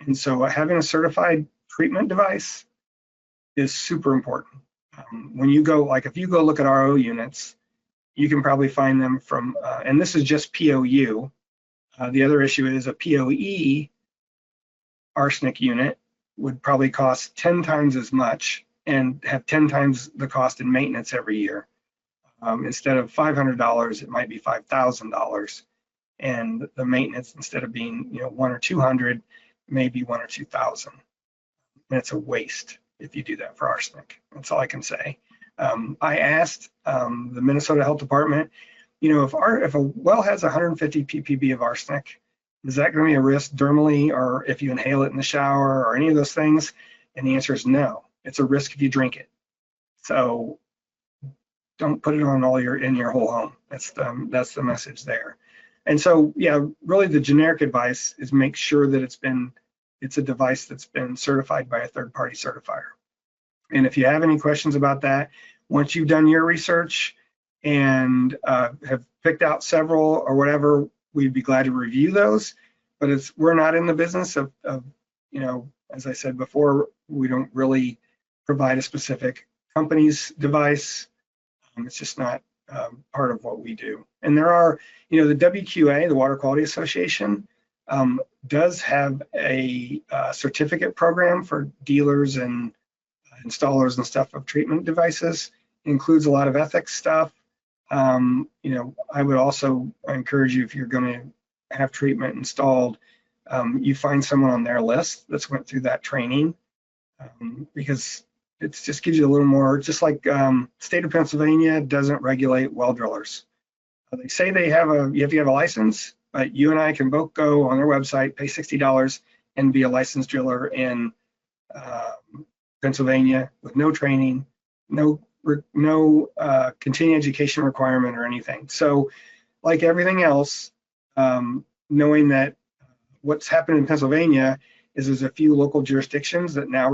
And so having a certified treatment device is super important. When you go, like if you go look at RO units, you can probably find them from, and this is just POU. The other issue is a POE arsenic unit would probably cost 10 times as much and have 10 times the cost in maintenance every year. Instead of $500, it might be $5,000, and the maintenance, instead of being 1 or 200, maybe 1 or 2,000. And it's a waste if you do that for arsenic. That's all I can say. I asked the Minnesota Health Department, if a well has 150 ppb of arsenic, is that going to be a risk dermally, or if you inhale it in the shower, or any of those things? And the answer is no. It's a risk if you drink it. So don't put it on in your whole home. That's the message there. And so, yeah, really the generic advice is make sure that it's a device that's been certified by a third-party certifier. And if you have any questions about that, once you've done your research and have picked out several or whatever, we'd be glad to review those. But we're not in the business of as I said before, we don't really provide a specific company's device. It's just not part of what we do. And there are, the WQA, the Water Quality Association, does have a certificate program for dealers and installers and stuff of treatment devices. It includes a lot of ethics stuff. I would also encourage you, if you're going to have treatment installed, you find someone on their list that's went through that training, because it just gives you a little more, just like state of Pennsylvania doesn't regulate well drillers. They say you have to have a license, but you and I can both go on their website, pay $60 and be a licensed driller in Pennsylvania with no training, no continuing education requirement or anything. So like everything else, knowing that what's happened in Pennsylvania is there's a few local jurisdictions that now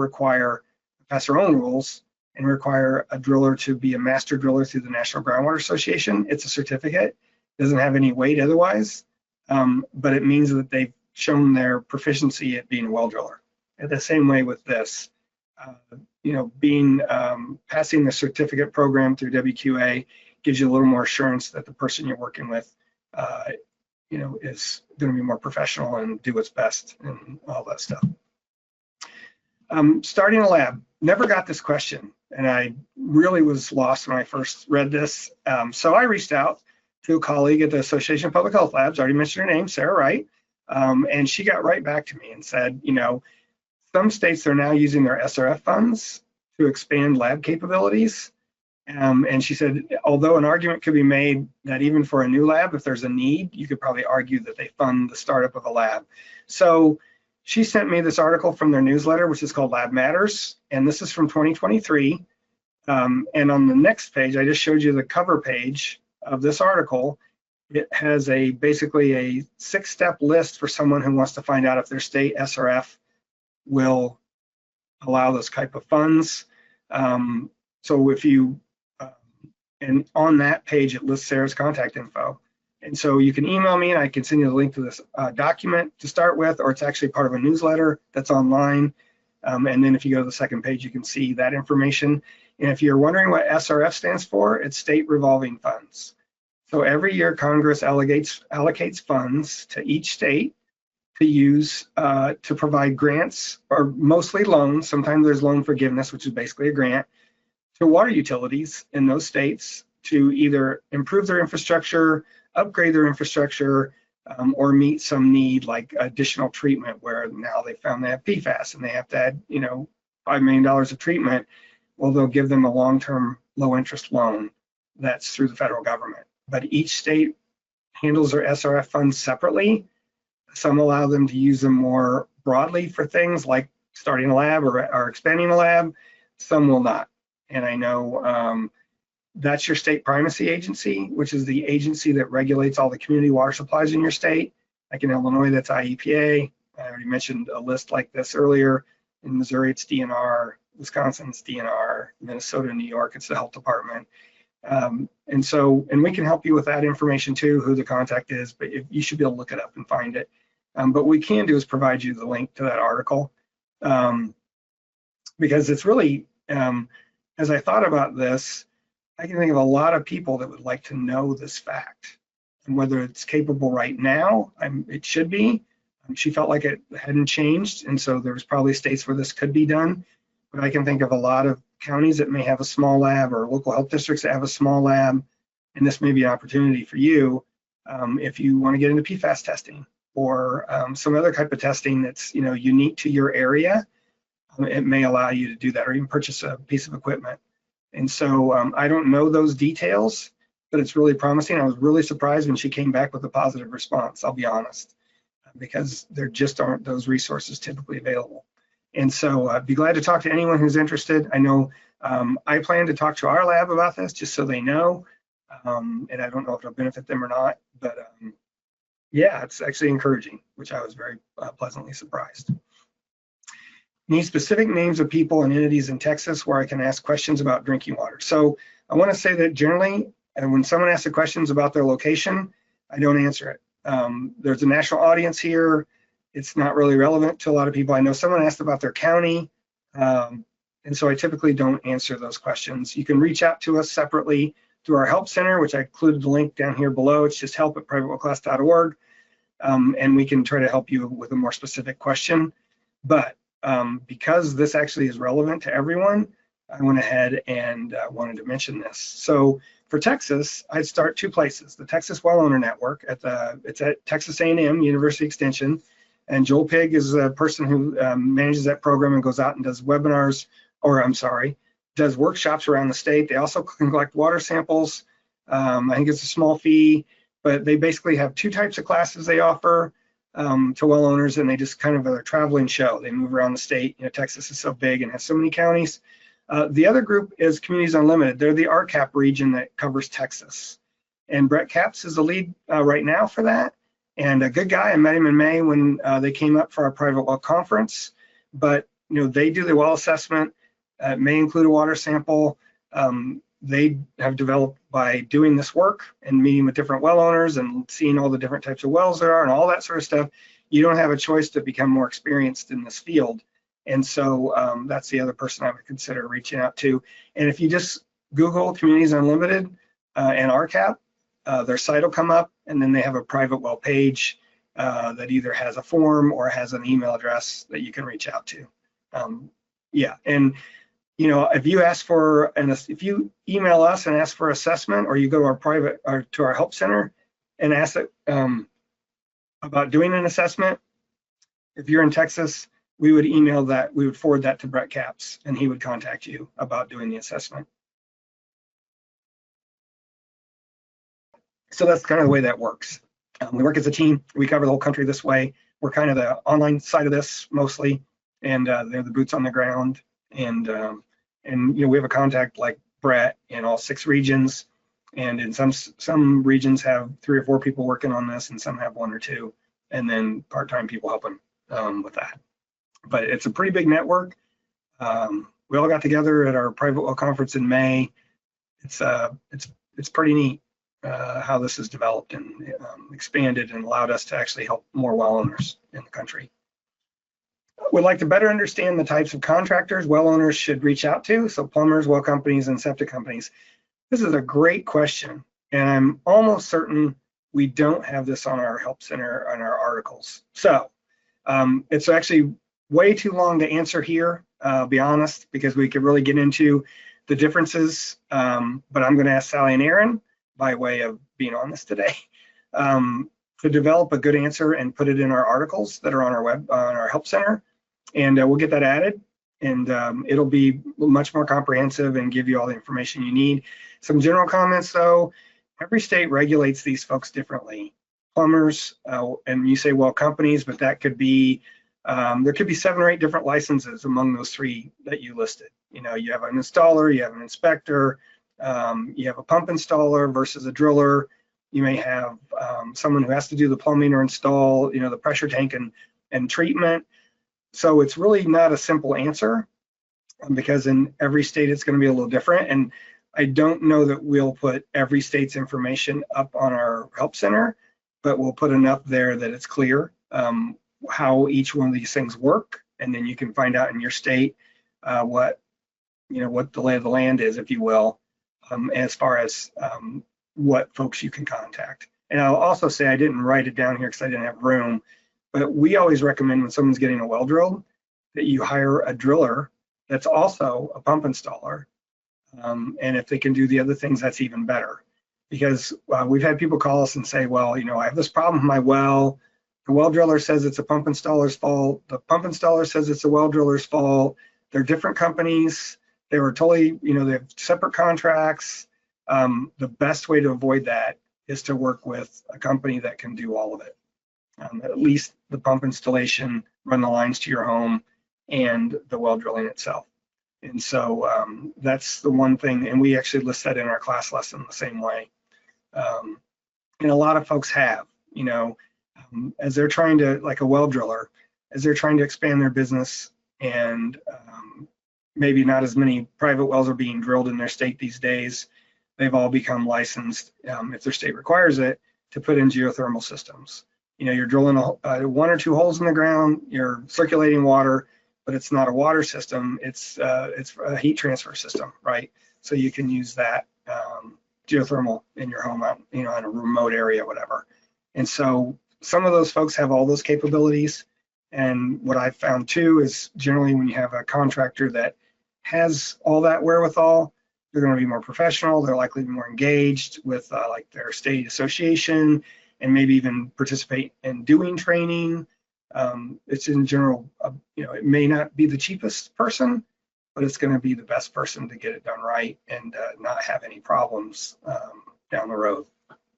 pass their own rules and require a driller to be a master driller through the National Groundwater Association. It's a certificate, doesn't have any weight otherwise, but it means that they've shown their proficiency at being a well driller. And the same way with this, passing the certificate program through WQA gives you a little more assurance that the person you're working with, is going to be more professional and do what's best and all that stuff. Starting a lab, never got this question, and I really was lost when I first read this. So I reached out to a colleague at the Association of Public Health Labs, already mentioned her name, Sarah Wright, and she got right back to me and said, some states are now using their SRF funds to expand lab capabilities. And she said, although an argument could be made that even for a new lab, if there's a need, you could probably argue that they fund the startup of a lab. So she sent me this article from their newsletter, which is called Lab Matters, and this is from 2023. And on the next page, I just showed you the cover page of this article. It has basically a 6-step list for someone who wants to find out if their state SRF will allow those type of funds. So if you, and on that page, it lists Sarah's contact info. And so you can email me and I can send you the link to this document to start with, or it's actually part of a newsletter that's online. And then if you go to the second page, you can see that information. And if you're wondering what SRF stands for, it's State Revolving Funds. So every year Congress allocates funds to each state to use to provide grants, or mostly loans. Sometimes there's loan forgiveness, which is basically a grant, to water utilities in those states to either improve their infrastructure, upgrade their infrastructure, or meet some need like additional treatment where now they found they have PFAS and they have to add, $5 million of treatment. Well, they'll give them a long-term low-interest loan that's through the federal government. But each state handles their SRF funds separately. Some allow them to use them more broadly for things like starting a lab or expanding a lab. Some will not. And I know that's your state primacy agency, which is the agency that regulates all the community water supplies in your state. Like in Illinois, that's IEPA. I already mentioned a list like this earlier. In Missouri, it's DNR. Wisconsin, it's DNR. Minnesota, New York, it's the health department. And we can help you with that information too, who the contact is, but you should be able to look it up and find it. But what we can do is provide you the link to that article, because it's really, as I thought about this, I can think of a lot of people that would like to know this fact, and whether it's capable right now, it should be, She felt like it hadn't changed, and so there was probably states where this could be done. But I can think of a lot of counties that may have a small lab or local health districts that have a small lab, and this may be an opportunity for you if you want to get into PFAS testing or some other type of testing that's unique to your area. It may allow you to do that, or even purchase a piece of equipment. And so I don't know those details, but it's really promising. I was really surprised when she came back with a positive response, I'll be honest, because there just aren't those resources typically available. And so I'd be glad to talk to anyone who's interested. I know I plan to talk to our lab about this just so they know, and I don't know if it'll benefit them or not, but yeah, it's actually encouraging, which I was very pleasantly surprised. Need specific names of people and entities in Texas where I can ask questions about drinking water. So I want to say that generally, when someone asks questions about their location, I don't answer it. There's a national audience here. It's not really relevant to a lot of people. I know someone asked about their county, and so I typically don't answer those questions. You can reach out to us separately through our help center, which I included the link down here below. It's just help@privatewellclass.org, and we can try to help you with a more specific question. But because this actually is relevant to everyone, I went ahead and wanted to mention this. So for Texas, I'd start two places: the Texas Well Owner Network it's at Texas A&M University Extension, and Joel Pigg is the person who manages that program and goes out and does webinars, or does workshops around the state. They also can collect water samples. I think it's a small fee, but they basically have two types of classes they offer to well owners, and they just kind of are a traveling show. They move around the state. Texas is so big and has so many counties. The other group is Communities Unlimited. They're the RCAP region that covers Texas. And Brett Capps is the lead right now for that. And a good guy. I met him in May when they came up for our private well conference. But they do the well assessment. It may include a water sample. They have developed by doing this work and meeting with different well owners and seeing all the different types of wells there are and all that sort of stuff. You don't have a choice to become more experienced in this field. And so that's the other person I would consider reaching out to. And if you just Google Communities Unlimited and RCAP, their site will come up, and then they have a private well page that either has a form or has an email address that you can reach out to. Yeah, and if you ask for if you email us and ask for assessment, or you go to our private or to our help center and ask about doing an assessment, if you're in Texas, we would email that. We would forward that to Brett Capps, and he would contact you about doing the assessment. So that's kind of the way that works. We work as a team. We cover the whole country this way. We're kind of the online side of this mostly, and they're the boots on the ground. And we have a contact like Brett in all 6 regions, and in some regions have 3 or 4 people working on this, and some have 1 or 2, and then part-time people helping with that. But it's a pretty big network. We all got together at our private well conference in May. It's pretty neat how this has developed and expanded and allowed us to actually help more well owners in the country. We'd like to better understand the types of contractors well owners should reach out to, so plumbers, well companies, and septic companies. This is a great question, and I'm almost certain we don't have this on our help center on our articles. So it's actually way too long to answer here, I'll be honest, because we could really get into the differences, but I'm going to ask Sally and Aaron, by way of being on this today, to develop a good answer and put it in our articles that are on our help center, and we'll get that added, and it'll be much more comprehensive and give you all the information you need. Some general comments though: every state regulates these folks differently. Plumbers, and you say well companies, but that could be there could be 7 or 8 different licenses among those 3 that you listed. You have an installer, you have an inspector, you have a pump installer versus a driller. You may have someone who has to do the plumbing or install, the pressure tank and treatment. So it's really not a simple answer, because in every state it's going to be a little different. And I don't know that we'll put every state's information up on our help center, but we'll put enough there that it's clear how each one of these things work, and then you can find out in your state what the lay of the land is, if you will, as far as what folks you can contact. And I'll also say, I didn't write it down here because I didn't have room, But we always recommend when someone's getting a well drilled that you hire a driller that's also a pump installer. And if they can do the other things, that's even better. Because we've had people call us and say, well, you know, I have this problem with my well. The well driller says it's a pump installer's fault. The pump installer says it's a well driller's fault. They're different companies. They were totally, you know, they have separate contracts. The best way to avoid that is to work with a company that can do all of it. At least the pump installation, run the lines to your home, and the well drilling itself. And so that's the one thing, and we actually list that in our class lesson the same way. And a lot of folks have, you know, as they're trying to, like a well driller, as they're trying to expand their business, and maybe not as many private wells are being drilled in their state these days, they've all become licensed, if their state requires it, to put in geothermal systems. You know, you're drilling one or two holes in the ground, you're circulating water, but it's not a water system, it's a heat transfer system, right? So you can use that geothermal in your home, you know, in a remote area, whatever. And so some of those folks have all those capabilities. And what I've found too is generally when you have a contractor that has all that wherewithal, they're going to be more professional, they're likely to be more engaged with like their state association, and maybe even participate in doing training. It's in general, you know, it may not be the cheapest person, but it's going to be the best person to get it done right and not have any problems down the road.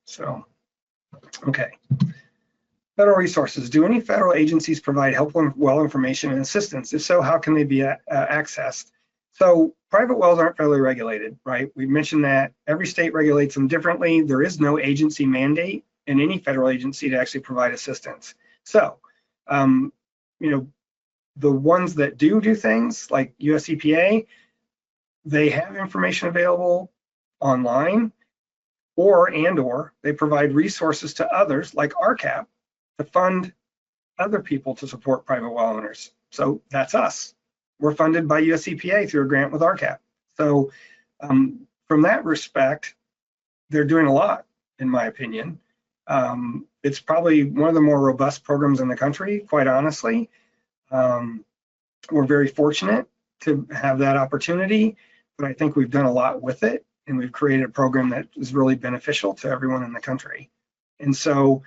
So, okay. Federal resources. Do any federal agencies provide helpful well information and assistance? If so, how can they be accessed? So private wells aren't federally regulated, right? We mentioned that every state regulates them differently. There is no agency mandate in any federal agency to actually provide assistance. So, you know, the ones that do things like US EPA, they have information available online, or they provide resources to others like RCAP to fund other people to support private well owners. So that's us. We're funded by US EPA through a grant with RCAP. So from that respect, they're doing a lot, in my opinion. It's probably one of the more robust programs in the country, quite honestly. We're very fortunate to have that opportunity, but I think we've done a lot with it, and we've created a program that is really beneficial to everyone in the country. And so,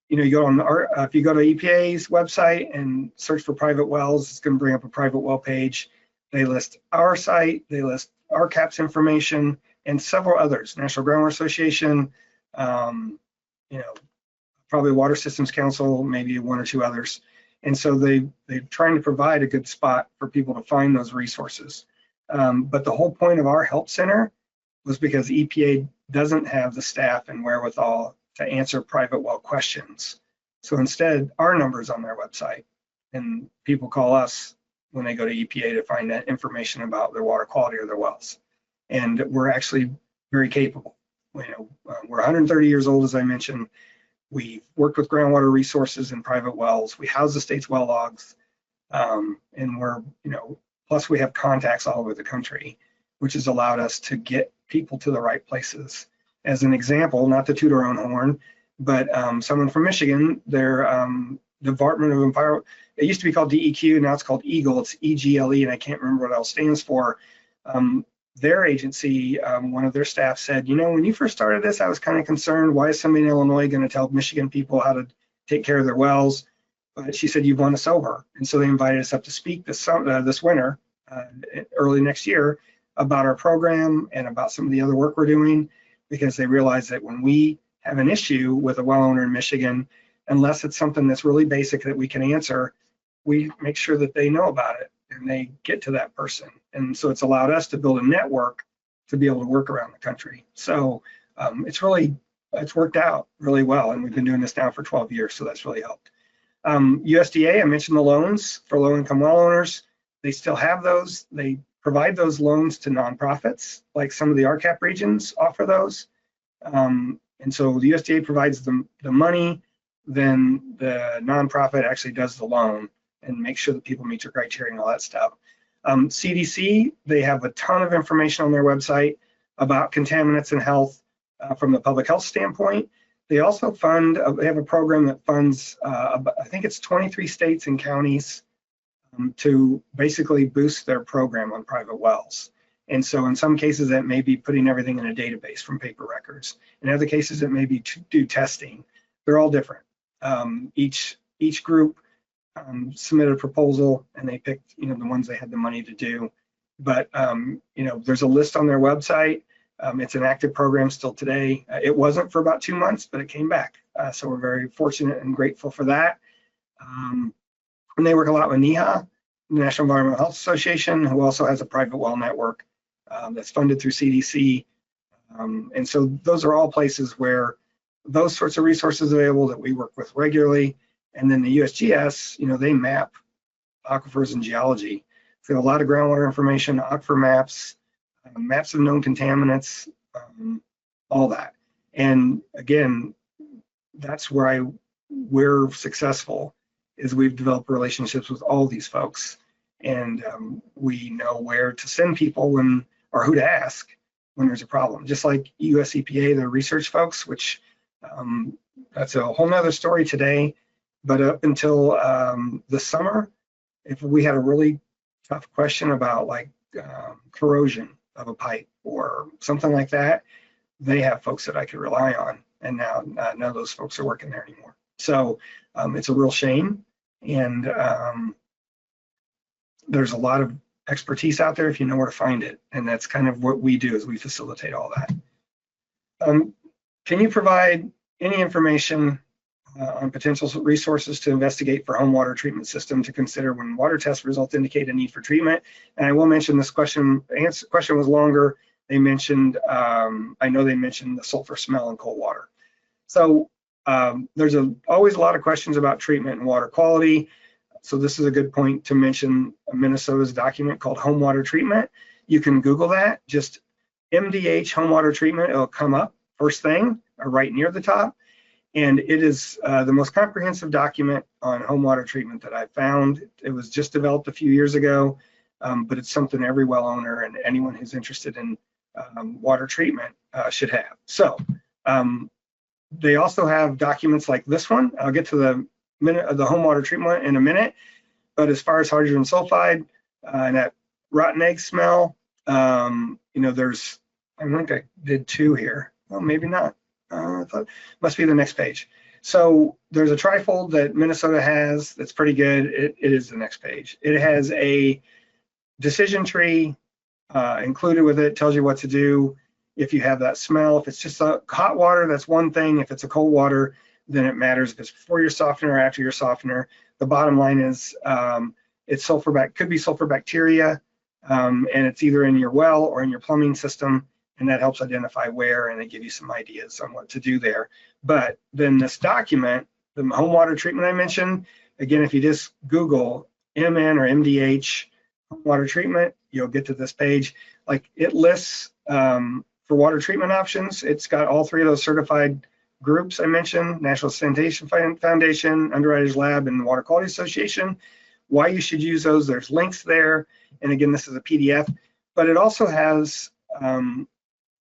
you know, you go on if you go to EPA's website and search for private wells, it's going to bring up a private well page. They list our site, they list RCAP's information, and several others, National Groundwater Association, you know, probably Water Systems Council, maybe one or two others. And so they're trying to provide a good spot for people to find those resources. But the whole point of our help center was because EPA doesn't have the staff and wherewithal to answer private well questions. So instead, our number's on their website, and people call us when they go to EPA to find that information about their water quality or their wells. And we're actually very capable. You know, we're 130 years old, as I mentioned. We've worked with groundwater resources and private wells. We house the state's well logs, and we're, you know, plus we have contacts all over the country, which has allowed us to get people to the right places. As an example, not to toot our own horn, but someone from Michigan, their Department of Environment, it used to be called DEQ, now it's called EGLE, it's EGLE, and I can't remember what else stands for. Their agency, one of their staff said, you know, when you first started this, I was kind of concerned, why is somebody in Illinois going to tell Michigan people how to take care of their wells? But she said, you've won us over. And so they invited us up to speak this winter, early next year, about our program and about some of the other work we're doing, because they realized that when we have an issue with a well owner in Michigan, unless it's something that's really basic that we can answer, we make sure that they know about it and they get to that person. And so it's allowed us to build a network to be able to work around the country. So it's worked out really well. And we've been doing this now for 12 years, so that's really helped. USDA, I mentioned the loans for low-income well owners. They still have those. They provide those loans to nonprofits, like some of the RCAP regions offer those. And so the USDA provides the money, then the nonprofit actually does the loan and make sure that people meet your criteria and all that stuff. CDC, they have a ton of information on their website about contaminants and health from the public health standpoint. They also fund, they have a program that funds, I think it's 23 states and counties to basically boost their program on private wells. And so in some cases that may be putting everything in a database from paper records. In other cases it may be to do testing. They're all different. Each group submitted a proposal and they picked, the ones they had the money to do. But there's a list on their website. It's an active program still today. It wasn't for about 2 months, but it came back. So we're very fortunate and grateful for that. And they work a lot with NEHA, the National Environmental Health Association, who also has a private well network that's funded through CDC. And so those are all places where those sorts of resources available that we work with regularly. And then the USGS, they map aquifers and geology. So they have a lot of groundwater information, aquifer maps, maps of known contaminants, all that. And again, that's where we're successful, is we've developed relationships with all these folks, and we know where to send people or who to ask when there's a problem. Just like US EPA, the research folks, which that's a whole nother story today, but up until the summer, if we had a really tough question about like corrosion of a pipe or something like that, they have folks that I could rely on, and now none of those folks are working there anymore. So it's a real shame, and there's a lot of expertise out there if you know where to find it, and that's kind of what we do, is we facilitate all that. Can you provide any information on potential resources to investigate for home water treatment system to consider when water test results indicate a need for treatment? And I will mention this question was longer. They mentioned, I know they mentioned the sulfur smell in cold water. So there's always a lot of questions about treatment and water quality. So this is a good point to mention Minnesota's document called Home Water Treatment. You can Google that, just MDH Home Water Treatment. It'll come up first thing or right near the top. And it is the most comprehensive document on home water treatment that I've found. It was just developed a few years ago, but it's something every well owner and anyone who's interested in water treatment should have. So they also have documents like this one. I'll get to the home water treatment in a minute. But as far as hydrogen sulfide and that rotten egg smell, there's, I think I did 2 here. Well, maybe not. I thought must be the next page. So there's a trifold that Minnesota has that's pretty good. It is the next page. It has a decision tree included with it, tells you what to do if you have that smell. If it's just a hot water, that's one thing. If it's a cold water, then it matters if it's before your softener or after your softener. The bottom line is it's could be sulfur bacteria, and it's either in your well or in your plumbing system, and that helps identify where, and they give you some ideas on what to do there. But then this document, the home water treatment I mentioned, again, if you just Google MN or MDH water treatment, you'll get to this page. Like, it lists for water treatment options, it's got all 3 of those certified groups I mentioned: National Sanitation Foundation, Underwriters Lab, and Water Quality Association. Why you should use those, there's links there. And again, this is a PDF, but it also has,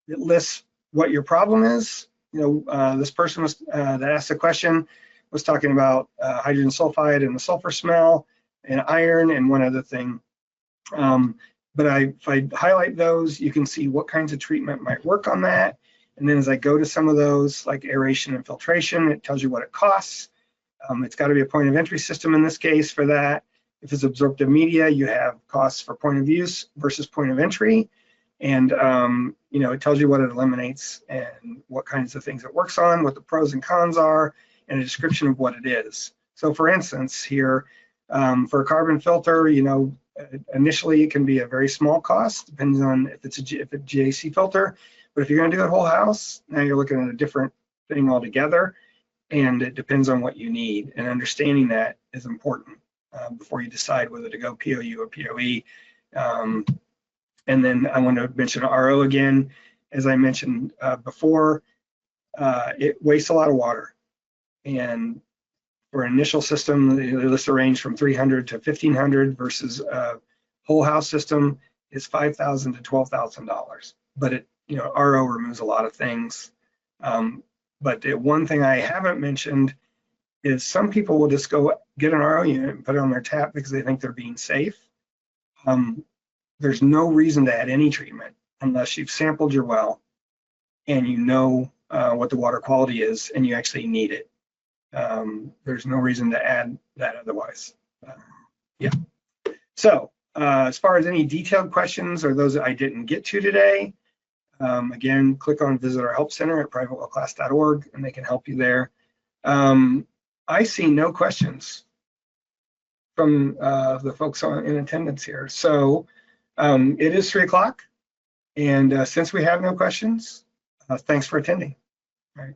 it lists what your problem is. This person that asked the question was talking about hydrogen sulfide and the sulfur smell and iron and one other thing. But if I highlight those, you can see what kinds of treatment might work on that. And then as I go to some of those, like aeration and filtration, it tells you what it costs. It's got to be a point of entry system in this case for that. If it's absorptive media, you have costs for point of use versus point of entry. And it tells you what it eliminates and what kinds of things it works on, what the pros and cons are, and a description of what it is. So for instance, here, for a carbon filter, initially it can be a very small cost, depending on if it's a GAC filter. But if you're going to do a whole house, now you're looking at a different thing altogether, and it depends on what you need. And understanding that is important before you decide whether to go POU or POE. And then I want to mention RO again. As I mentioned before, it wastes a lot of water. And for an initial system, the list range from 300 to 1,500 versus a whole house system is $5,000 to $12,000. But RO removes a lot of things. But the one thing I haven't mentioned is some people will just go get an RO unit and put it on their tap because they think they're being safe. There's no reason to add any treatment unless you've sampled your well and you know what the water quality is and you actually need it. There's no reason to add that otherwise. Yeah. So as far as any detailed questions or those that I didn't get to today, again, click on visit our help center at privatewellclass.org and they can help you there. I see no questions from the folks in attendance here. So it is 3 o'clock, and since we have no questions, thanks for attending. All right.